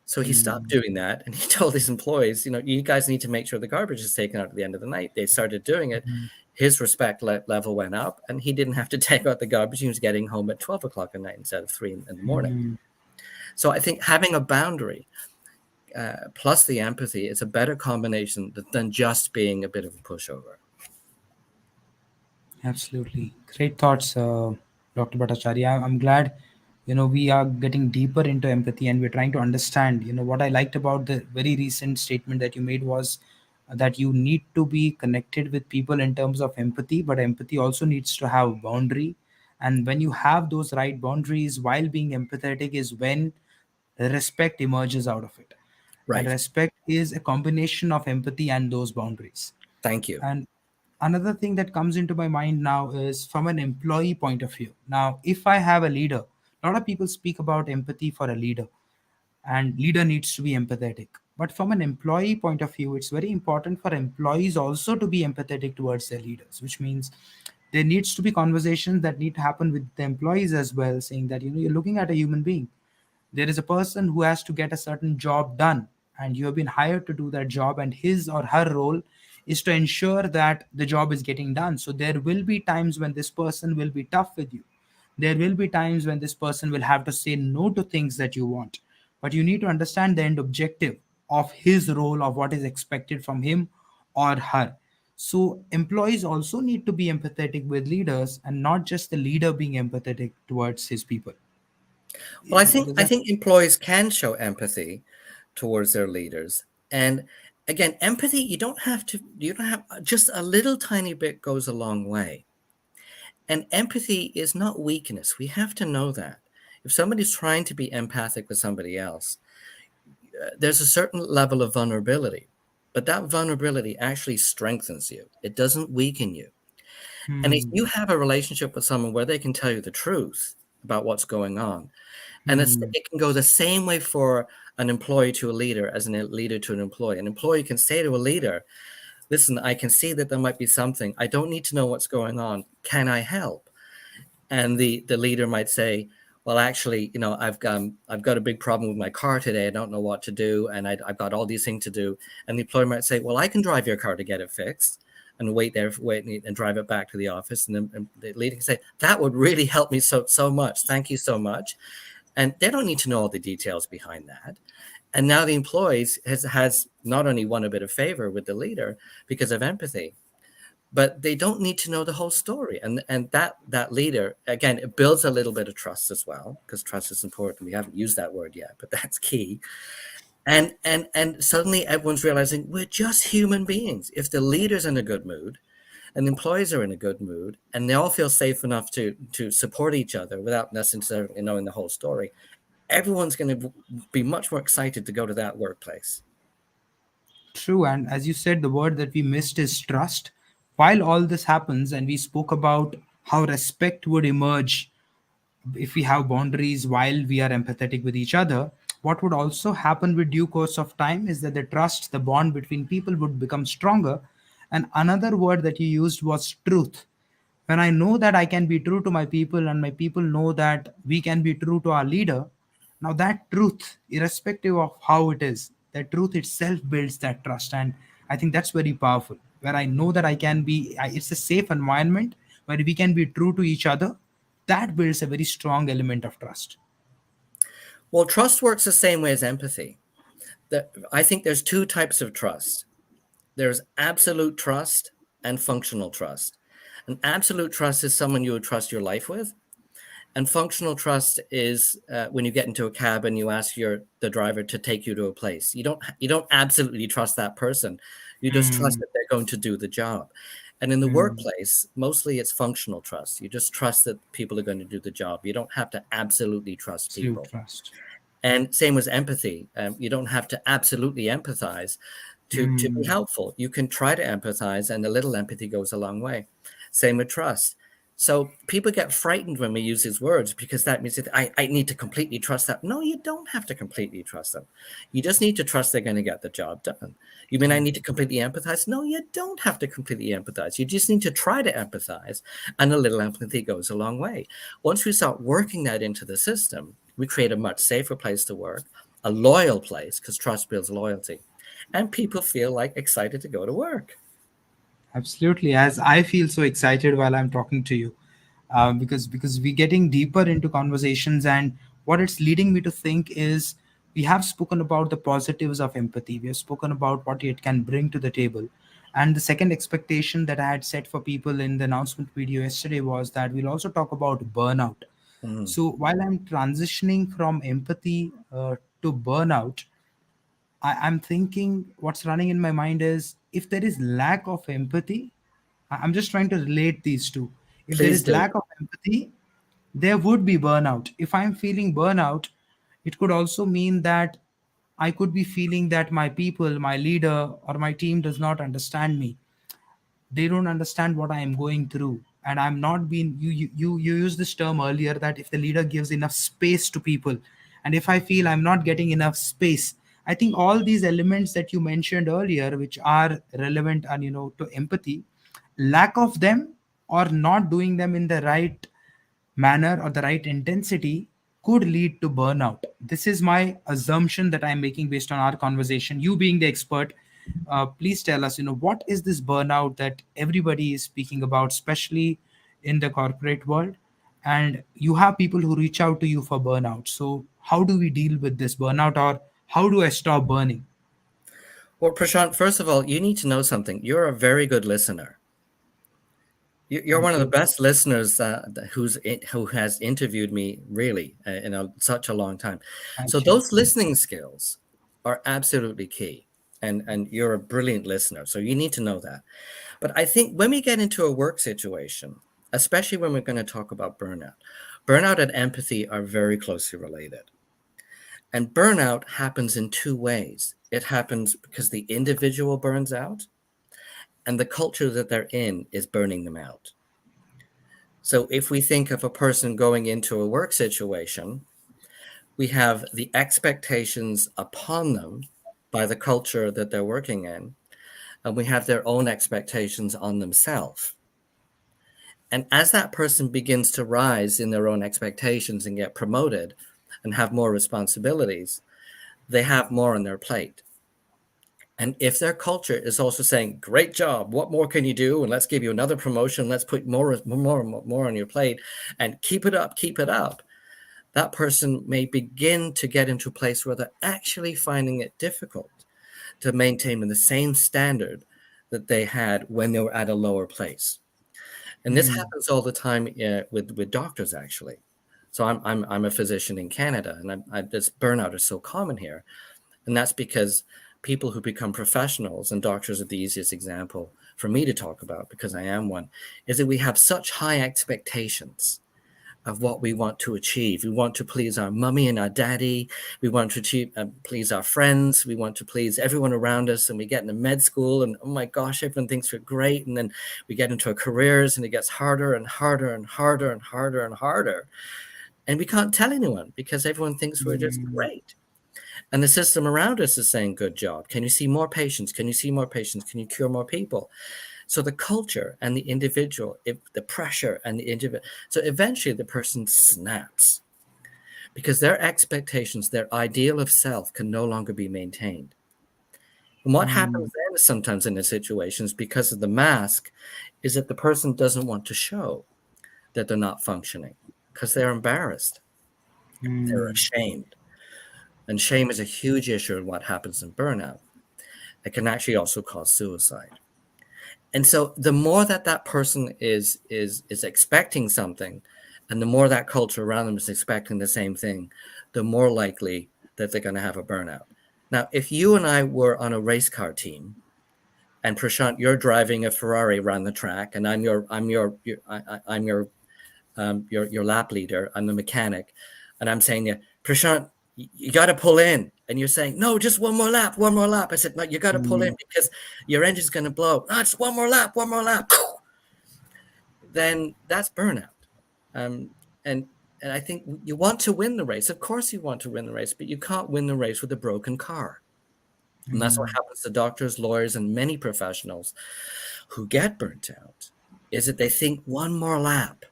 So he stopped
Hmm.
doing that, and he told his employees, "You guys need to make sure the garbage is taken out at the end of the night." They started doing it.
Hmm.
His respect level went up, and he didn't have to take out the garbage. He was getting home at 12 o'clock at night instead of 3 in the morning.
Hmm.
So I think having a boundary plus the empathy is a better combination than just being a bit of a pushover.
Absolutely. Great thoughts, Dr. Bhattacharya. I'm glad, we are getting deeper into empathy and we're trying to understand. What I liked about the very recent statement that you made was that you need to be connected with people in terms of empathy, but empathy also needs to have boundary. And when you have those right boundaries while being empathetic is when respect emerges out of it. And
Right.
respect is a combination of empathy and those boundaries.
Thank you.
And another thing that comes into my mind now is from an employee point of view. Now, if I have a leader, a lot of people speak about empathy for a leader, and leader needs to be empathetic. But from an employee point of view, it's very important for employees also to be empathetic towards their leaders, which means there needs to be conversations that need to happen with the employees as well, saying that you're looking at a human being. There is a person who has to get a certain job done, and you have been hired to do that job, and his or her role is to ensure that the job is getting done. So there will be times when this person will be tough with you. There will be times when this person will have to say no to things that you want, but you need to understand the end objective of his role, of what is expected from him or her. So employees also need to be empathetic with leaders, and not just the leader being empathetic towards his people.
Well, I think
Does
I
that?
think employees can show empathy towards their leaders. And again, empathy, you don't have just a little tiny bit goes a long way. And empathy is not weakness. We have to know that. If somebody's trying to be empathic with somebody else, there's a certain level of vulnerability. But that vulnerability actually strengthens you. It doesn't weaken you. And if
Hmm.
you have a relationship with someone where they can tell you the truth about what's going on, and
Hmm.
it can go the same way for an employee to a leader as a leader to an employee. An employee can say to a leader, "Listen, I can see that there might be something. I don't need to know what's going on. Can I help?" And the leader might say, "Well, actually, I've got a big problem with my car today. I don't know what to do, and I've got all these things to do." And the employer might say, "Well, I can drive your car to get it fixed." And wait, and drive it back to the office. And then the leader can say, "That would really help me so much. Thank you so much." And they don't need to know all the details behind that. And now the employees has not only won a bit of favor with the leader because of empathy, but they don't need to know the whole story. And that leader, again, it builds a little bit of trust as well, because trust is important. We haven't used that word yet, but that's key. And suddenly everyone's realizing we're just human beings. If the leader's in a good mood and employees are in a good mood and they all feel safe enough to support each other without necessarily knowing the whole story, everyone's going to be much more excited to go to that workplace.
True. And as you said, the word that we missed is trust. While all this happens, and we spoke about how respect would emerge if we have boundaries while we are empathetic with each other, what would also happen with due course of time is that the trust, the bond between people would become stronger. And another word that you used was truth. When I know that I can be true to my people and my people know that we can be true to our leader, now that truth, irrespective of how it is, that truth itself builds that trust. And I think that's very powerful. Where I know that it's a safe environment where we can be true to each other, that builds a very strong element of trust.
Well, trust works the same way as empathy. I think there's two types of trust. There's absolute trust and functional trust. And absolute trust is someone you would trust your life with. And functional trust is when you get into a cab and you ask the driver to take you to a place. You don't absolutely trust that person. You just trust
Mm,
that they're going to do the job. And in the
mm,
workplace, mostly it's functional trust. You just trust that people are going to do the job. You don't have to absolutely trust
absolute
people.
trust.
And same with empathy. You don't have to absolutely empathize to be
Mm,
helpful. You can try to empathize, and a little empathy goes a long way. Same with trust. So people get frightened when we use these words because that means that I need to completely trust them. No, you don't have to completely trust them. You just need to trust they're going to get the job done. You mean I need to completely empathize? No, you don't have to completely empathize. You just need to try to empathize, and a little empathy goes a long way. Once we start working that into the system, we create a much safer place to work, a loyal place, because trust builds loyalty, and people feel like excited to go to work.
absolutely. As I feel so excited while I'm talking to you, because we're getting deeper into conversations, and what it's leading me to think is we have spoken about the positives of empathy. We have spoken about what it can bring to the table. And the second expectation that I had set for people in the announcement video yesterday was that we'll also talk about burnout.
Mm,
So while I'm transitioning from empathy to burnout, I'm thinking what's running in my mind is if there is lack of empathy, I'm just trying to relate these two. If there
please
is
do.
lack of empathy, there would be burnout. If I'm feeling burnout, it could also mean that I could be feeling that my people, my leader, or my team does not understand me. They don't understand what I am going through, and I'm not being you used this term earlier that if the leader gives enough space to people, and if I feel I'm not getting enough space, I think all these elements that you mentioned earlier, which are relevant and to empathy, lack of them or not doing them in the right manner or the right intensity could lead to burnout. This is my assumption that I'm making based on our conversation. You being the expert, please tell us, what is this burnout that everybody is speaking about, especially in the corporate world? And you have people who reach out to you for burnout. So, how do we deal with this burnout, or how do I stop burning?
Well, Prashant, first of all, you need to know something. You're a very good listener. You're one
Thank
of the
you.
best listeners who has interviewed me really in such a long time. So
Thank you.
those listening skills are absolutely key, and you're a brilliant listener. So you need to know that. But I think when we get into a work situation, especially when we're going to talk about burnout, burnout and empathy are very closely related. And burnout happens in two ways. It happens because the individual burns out, and the culture that they're in is burning them out. So if we think of a person going into a work situation, we have the expectations upon them by the culture that they're working in, and we have their own expectations on themselves. And as that person begins to rise in their own expectations and get promoted and have more responsibilities, they have more on their plate. And if their culture is also saying, "Great job, what more can you do? And let's give you another promotion. Let's put more on your plate, and keep it up," that person may begin to get into a place where they're actually finding it difficult to maintain the same standard that they had when they were at a lower place. And this
Mm,
happens all the time with doctors, actually. So I'm a physician in Canada, and this burnout is so common here, and that's because people who become professionals, and doctors are the easiest example for me to talk about because I am one, is that we have such high expectations of what we want to achieve. We want to please our mummy and our daddy. We want to please our friends. We want to please everyone around us. And we get into med school, and oh my gosh, everyone thinks we're great. And then we get into our careers, and it gets harder and harder and harder and harder and harder. And we can't tell anyone because everyone thinks we're just
mm,
great. And the system around us is saying, good job. Can you see more patients? Can you see more patients? Can you cure more people? So the culture and the individual, the pressure and the individual, so eventually the person snaps because their expectations, their ideal of self can no longer be maintained. And what
mm,
happens then sometimes in the situations because of the mask is that the person doesn't want to show that they're not functioning because they're embarrassed, they're
mm,
ashamed. And shame is a huge issue in what happens in burnout. It can actually also cause suicide. And so the more that that person is expecting something, and the more that culture around them is expecting the same thing, the more likely that they're going to have a burnout. Now, if you and I were on a race car team, and Prashant, you're driving a Ferrari around the track, and I'm your lap leader, I'm the mechanic, and I'm saying to you, Prashant, you got to pull in. And you're saying, no, just one more lap, one more lap. I said, no, you got to pull in
mm,
because your engine's going to blow. No, just one more lap, one more lap. Then that's burnout. Um, and and I think you want to win the race. Of course, you want to win the race, but you can't win the race with a broken car. And that's what
mm,
happens to doctors, lawyers, and many professionals who get burnt out. Is that they think one more lap,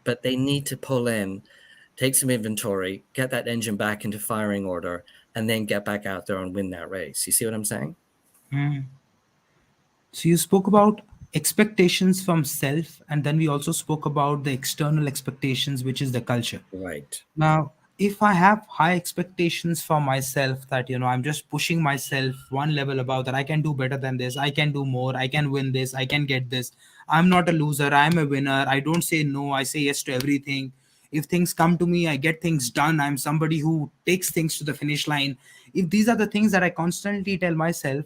but they need to pull in, take some inventory, get that engine back into firing order, and then get back out there and win that race. You see what I'm saying?
mm. So you spoke about expectations from self, and then we also spoke about the external expectations, which is the culture.
Right.
Now, if I have high expectations for myself that, I'm just pushing myself one level above that I can do better than this, I can do more, I can win this, I can get this. I'm not a loser, I'm a winner. I don't say no, I say yes to everything. If things come to me, I get things done. I'm somebody who takes things to the finish line. If these are the things that I constantly tell myself,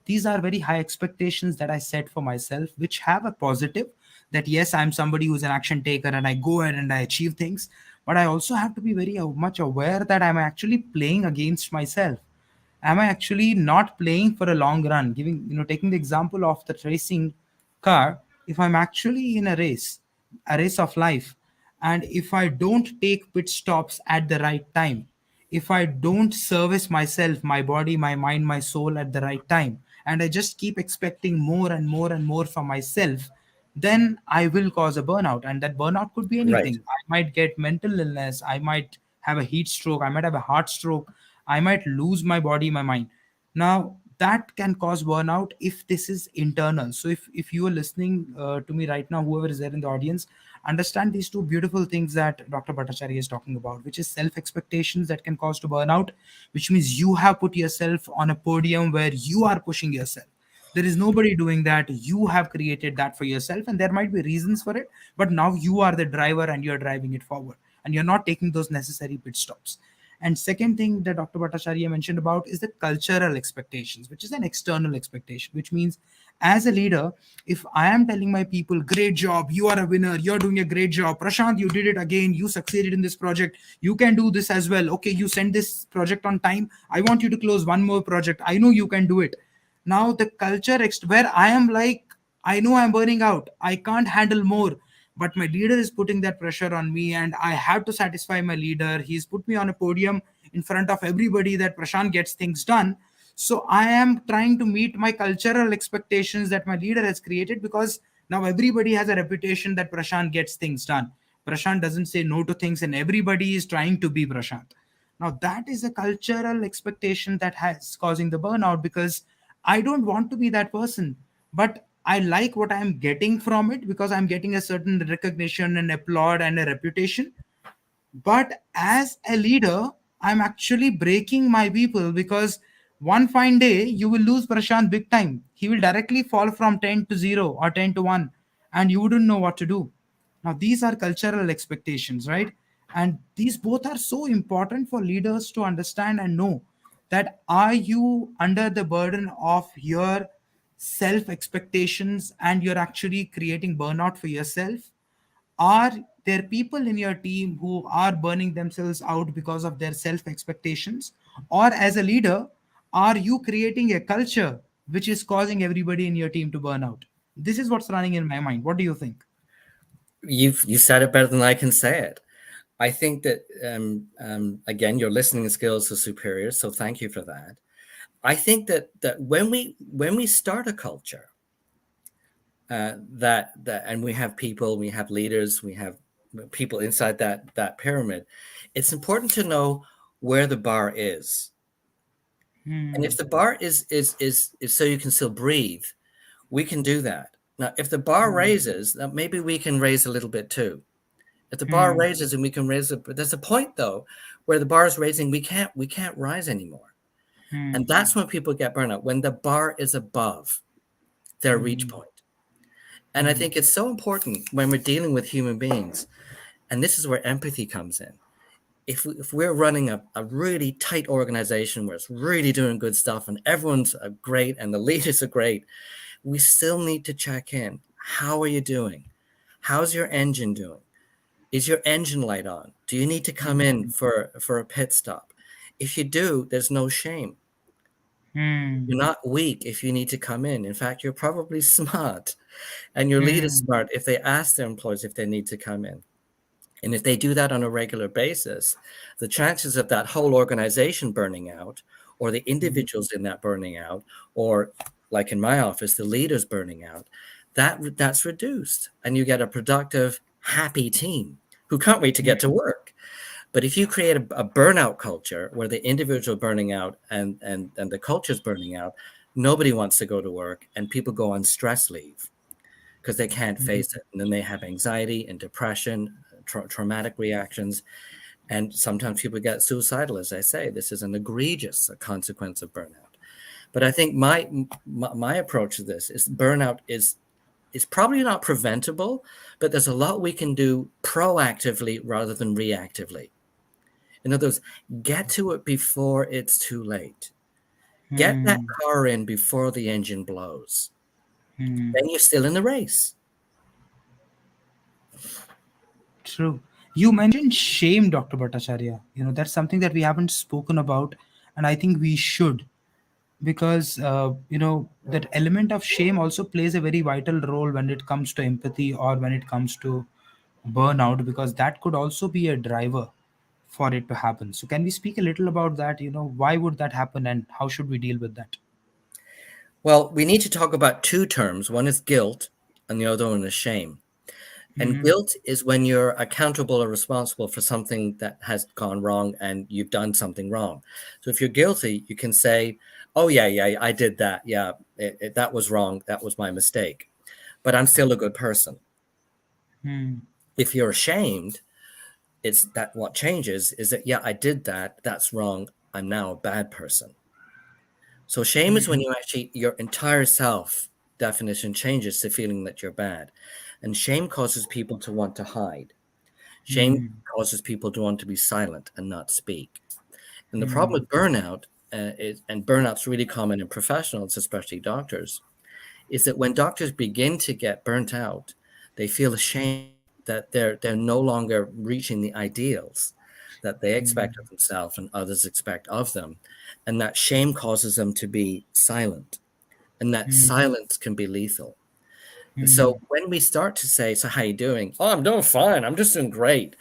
these are very high expectations that I set for myself, which have a positive that yes, I'm somebody who's an action taker and I go ahead and I achieve things. But I also have to be very much aware that I'm actually playing against myself. Am I actually not playing for a long run? Taking the example of the racing car, if I'm actually in a race of life, and if I don't take pit stops at the right time, if I don't service myself, my body, my mind, my soul at the right time, and I just keep expecting more and more and more from myself, then I will cause a burnout. And that burnout could be
Right.
anything. I might get mental illness, I might have a heat stroke, I might have a heart stroke, I might lose my body, my mind. Now, that can cause burnout if this is internal. So, if you are listening to me right now, whoever is there in the audience, understand these two beautiful things that Dr. Bhattacharya is talking about, which is self expectations that can cause to burnout, which means you have put yourself on a podium where you are pushing yourself. There is nobody doing that. You have created that for yourself, and there might be reasons for it, but now you are the driver and you're driving it forward, and you're not taking those necessary pit stops. And second thing that Dr. Bhattacharya mentioned about is the cultural expectations, which is an external expectation, which means as a leader, if I am telling my people, great job, you are a winner, you're doing a great job, Prashant, you did it again, you succeeded in this project, you can do this as well. Okay, you send this project on time. I want you to close one more project. I know you can do it. Now, the culture where I am like, I know I'm burning out, I can't handle more, but my leader is putting that pressure on me and I have to satisfy my leader. He's put me on a podium in front of everybody that Prashant gets things done. So I am trying to meet my cultural expectations that my leader has created, because now everybody has a reputation that Prashant gets things done. Prashant doesn't say no to things, and everybody is trying to be Prashant. Now that is a cultural expectation that has causing the burnout, because I don't want to be that person, but I like what I'm getting from it because I'm getting a certain recognition and applaud and a reputation. But as a leader, I'm actually breaking my people, because one fine day you will lose Prashant big time. He will directly fall from 10 to 0 or 10 to 1, and you wouldn't know what to do. Now, these are cultural expectations, right? And these both are so important for leaders to understand and know, that are you under the burden of your self expectations and you're actually creating burnout for yourself? Are there people in your team who are burning themselves out because of their self expectations? Or as a leader, are you creating a culture which is causing everybody in your team to burn out? This is what's running in my mind. What do you think?
You said it better than I can say it. I think that again, your listening skills are superior, so thank you for that. I think that when we start a culture, that and we have people, we have leaders, we have people inside that pyramid, it's important to know where the bar is. And if
Hmm.
the bar is so you can still breathe, we can do that. Now, if the bar
Hmm.
raises, maybe we can raise a little bit too. If the bar
Hmm.
raises and we can raise it, but there's a point though where the bar is raising, we can't rise anymore.
Hmm.
And that's when people get burnout, when the bar is above their reach
Hmm.
point. And I
Hmm.
think it's so important when we're dealing with human beings, and this is where empathy comes in. If we're running a really tight organization where it's really doing good stuff and everyone's great and the leaders are great, we still need to check in. How are you doing? How's your engine doing? Is your engine light on? Do you need to come in
Hmm.
for a pit stop? If you do, there's no shame.
Hmm.
You're not weak if you need to come in. In fact, you're probably smart, and your leader's
Hmm.
smart if they ask their employees if they need to come in. And if they do that on a regular basis, the chances of that whole organization burning out, or the
Hmm.
individuals in that burning out, or like in my office, the leaders burning out, that's reduced, and you get a productive, happy team who can't wait to get to work. But if you create a burnout culture where the individual burning out and the culture's burning out, nobody wants to go to work, and people go on stress leave because they can't face it. And then they have anxiety and depression, traumatic reactions. And sometimes people get suicidal, as I say. This is an egregious consequence of burnout. But I think my approach to this is burnout is probably not preventable, but there's a lot we can do proactively rather than reactively. In other words, get to it before it's too late. Get that
Hmm.
car in before the engine blows.
Hmm.
Then you're still in the race.
True. You mentioned shame, Dr. Bhattacharya. That's something that we haven't spoken about, and I think we should, because that element of shame also plays a very vital role when it comes to empathy or when it comes to burnout, because that could also be a driver for it to happen. So, can we speak a little about that? Why would that happen, and how should we deal with that?
Well, we need to talk about two terms. One is guilt, and the other one is shame. And
Hmm.
guilt is when you're accountable or responsible for something that has gone wrong and you've done something wrong. So if you're guilty, you can say, "Oh yeah, I did that. Yeah, that was wrong. That was my mistake. But I'm still a good person."
Hmm.
If you're ashamed, it's that what changes is that, yeah, I did that. That's wrong. I'm now a bad person. So shame is when you actually, your entire self definition changes to feeling that you're bad. And shame causes people to want to hide. Shame
Hmm.
causes people to want to be silent and not speak. And the problem
Hmm.
with burnout, and burnout's really common in professionals, especially doctors, is that when doctors begin to get burnt out, they feel ashamed that they're no longer reaching the ideals that they expect of themselves and others expect of them. And that shame causes them to be silent. And that
Hmm.
silence can be lethal. And
Hmm.
so when we start to say, "So how you doing?" "Oh, I'm doing fine. I'm just doing great."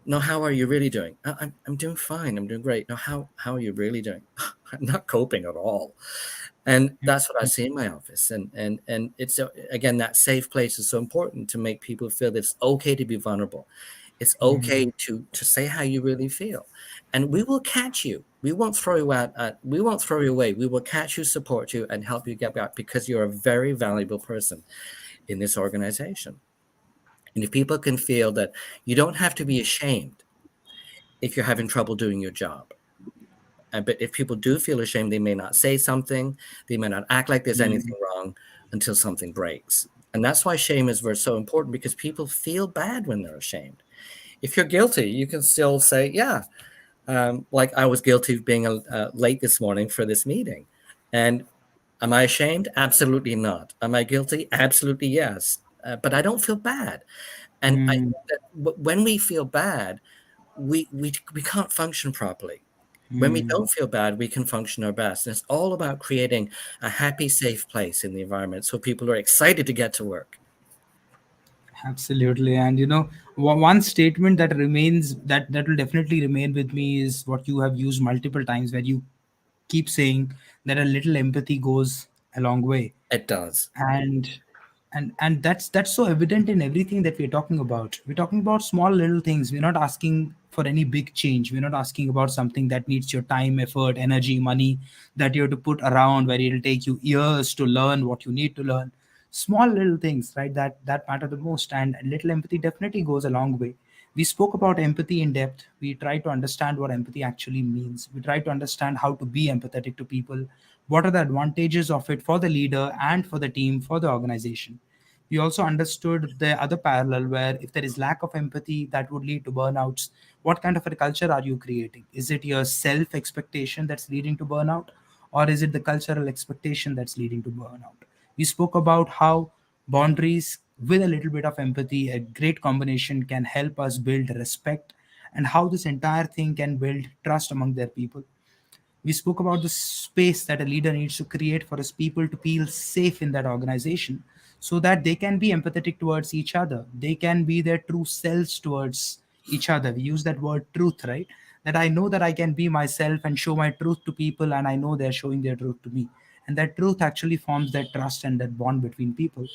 "No, how are you really doing?" I'm doing fine. I'm doing great." "No, how are you really doing?" "I'm not coping at all." And that's what I see in my office. And it's again, that safe place is so important to make people feel that it's okay to be vulnerable. It's
Hmm.
okay to say how you really feel, and we will catch you. We won't throw you out. We won't throw you away. We will catch you, support you, and help you get back because you're a very valuable person in this organization. And if people can feel that you don't have to be ashamed, if you're having trouble doing your job. But if people do feel ashamed, they may not say something, they may not act like there's
Mm,
anything wrong until something breaks. And that's why shame is so important, because people feel bad when they're ashamed. If you're guilty, you can still say, yeah, like I was guilty of being late this morning for this meeting. And am I ashamed? Absolutely not. Am I guilty? Absolutely yes. But I don't feel bad. And I
mm,
think that when we feel bad, we can't function properly. When we
mm.
don't feel bad, we can function our best. And it's all about creating a happy, safe place in the environment so people are excited to get to work.
Absolutely, and one statement that remains, that will definitely remain with me, is what you have used multiple times, where you keep saying that a little empathy goes a long way.
It does.
and and that's so evident in everything that we're talking about. We're talking about small little things. We're not asking for any big change. We're not asking about something that needs your time, effort, energy, money, that you have to put around, where it'll take you years to learn what you need to learn. Small little things, right, that matter the most. And a little empathy definitely goes a long way. We spoke about empathy in depth. We try to understand what empathy actually means. We try to understand how to be empathetic to people. What are the advantages of it for the leader and for the team, for the organization? We also understood the other parallel, where if there is lack of empathy, that would lead to burnouts. What kind of a culture are you creating? Is it your self expectation that's leading to burnout, or is it the cultural expectation that's leading to burnout? We spoke about how boundaries with a little bit of empathy, a great combination, can help us build respect, and how this entire thing can build trust among their people. We spoke about the space that a leader needs to create for his people to feel safe in that organization, so that they can be empathetic towards each other. They can be their true selves towards each other. We use that word truth, right? That I know that I can be myself and show my truth to people, and I know they're showing their truth to me. And that truth actually forms that trust and that bond between people.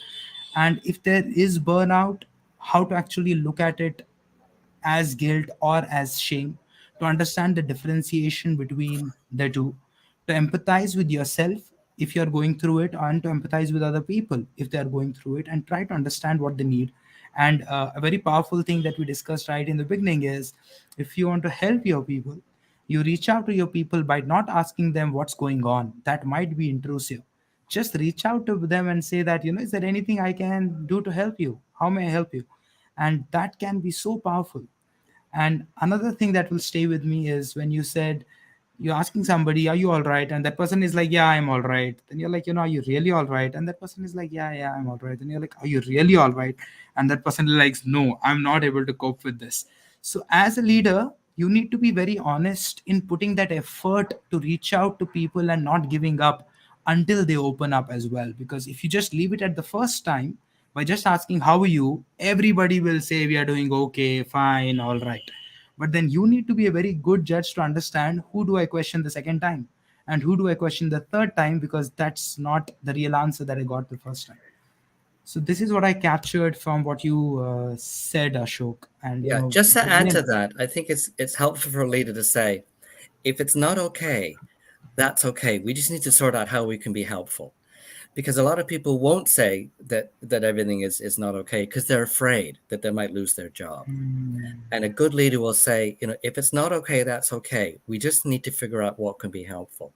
And if there is burnout, how to actually look at it as guilt or as shame, to understand the differentiation between the two, to empathize with yourself if you're going through it, and to empathize with other people if they are going through it, and try to understand what they need. And a very powerful thing that we discussed right in the beginning is, if you want to help your people, you reach out to your people by not asking them what's going on. That might be intrusive. Just reach out to them and say that, is there anything I can do to help you? How may I help you? And that can be so powerful. And another thing that will stay with me is when you said, you're asking somebody, are you all right? And that person is like, yeah, I'm all right. Then you're like, are you really all right? And that person is like, yeah, I'm all right. And you're like, are you really all right? And that person is like, no, I'm not able to cope with this. So as a leader, you need to be very honest in putting that effort to reach out to people and not giving up until they open up as well. Because if you just leave it at the first time, by just asking how are you, everybody will say we are doing okay, fine, all right. But then you need to be a very good judge to understand, who do I question the second time and who do I question the third time, because that's not the real answer that I got the first time. So this is what I captured from what you said, Ashok. And
Yeah, just to add to
again,
that, I think it's helpful for a leader to say, if it's not okay, that's okay. We just need to sort out how we can be helpful. Because a lot of people won't say that everything is not okay because they're afraid that they might lose their job. And a good leader will say, if it's not okay, that's okay. We just need to figure out what can be helpful.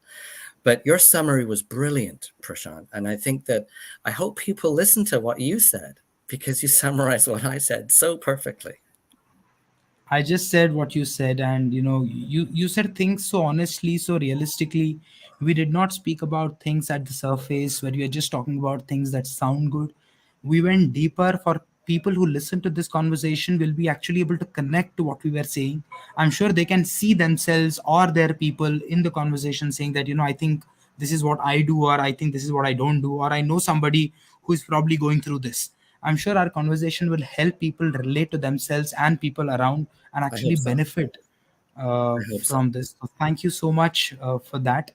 But your summary was brilliant, Prashant. And I think that I hope people listen to what you said, because you summarized what I said so perfectly.
I just said what you said, and you said things so honestly, so realistically. We did not speak about things at the surface where we are just talking about things that sound good. We went deeper. For people who listen to this conversation, will be actually able to connect to what we were saying. I'm sure they can see themselves or their people in the conversation, saying that, I think this is what I do, or I think this is what I don't do, or I know somebody who is probably going through this. I'm sure our conversation will help people relate to themselves and people around, and
I
actually
hope so.
benefit
I hope so.
from this. So thank you so much for that.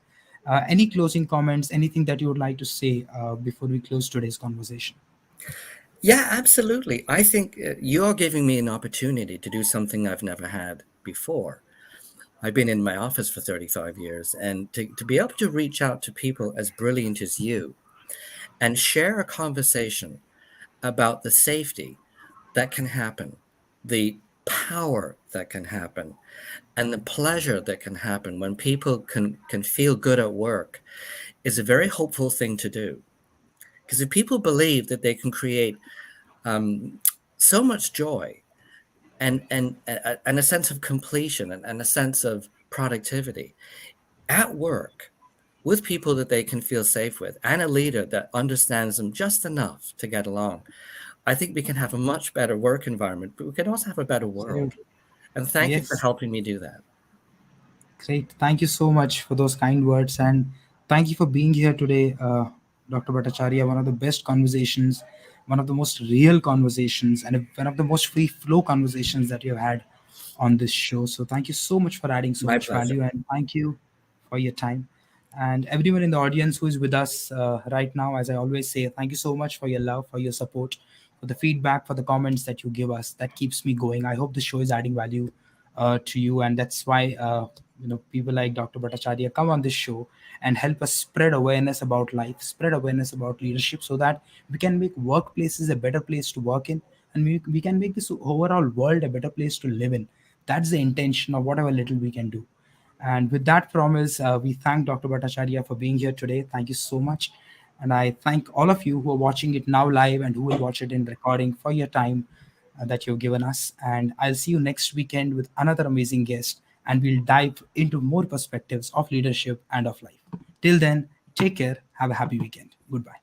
Any closing comments, anything that you would like to say before we close today's conversation?
Yeah, absolutely. I think you're giving me an opportunity to do something I've never had before. I've been in my office for 35 years, and to be able to reach out to people as brilliant as you and share a conversation about the safety that can happen, the power that can happen and the pleasure that can happen when people can feel good at work is a very hopeful thing to do. Because if people believe that they can create um, so much joy and a sense of completion and a sense of productivity at work with people that they can feel safe with and a leader that understands them just enough to get along, I think we can have a much better work environment, but we can also have a better world.
Absolutely.
And thank you for
Yes.
helping me do that.
Great. Thank you so much for those kind words. And thank you for being here today, Dr. Bhattacharya. One of the best conversations, one of the most real conversations, and one of the most free flow conversations that you've had on this show. So thank you so much for adding so
My
much
pleasure.
value. And thank you for your time. And everyone in the audience who is with us right now, as I always say, thank you so much for your love, for your support, for the feedback, for the comments that you give us. That keeps me going. I hope the show is adding value to you, and that's why people like Dr. Bhattacharya come on this show and help us spread awareness about life, spread awareness about leadership, so that we can make workplaces a better place to work in, and we can make this overall world a better place to live in. That's the intention of whatever little we can do. And with that promise, we thank Dr. Bhattacharya for being here today. Thank you so much. And I thank all of you who are watching it now live and who will watch it in recording for your time that you've given us. And I'll see you next weekend with another amazing guest, and we'll dive into more perspectives of leadership and of life. Till then, take care. Have a happy weekend. Goodbye.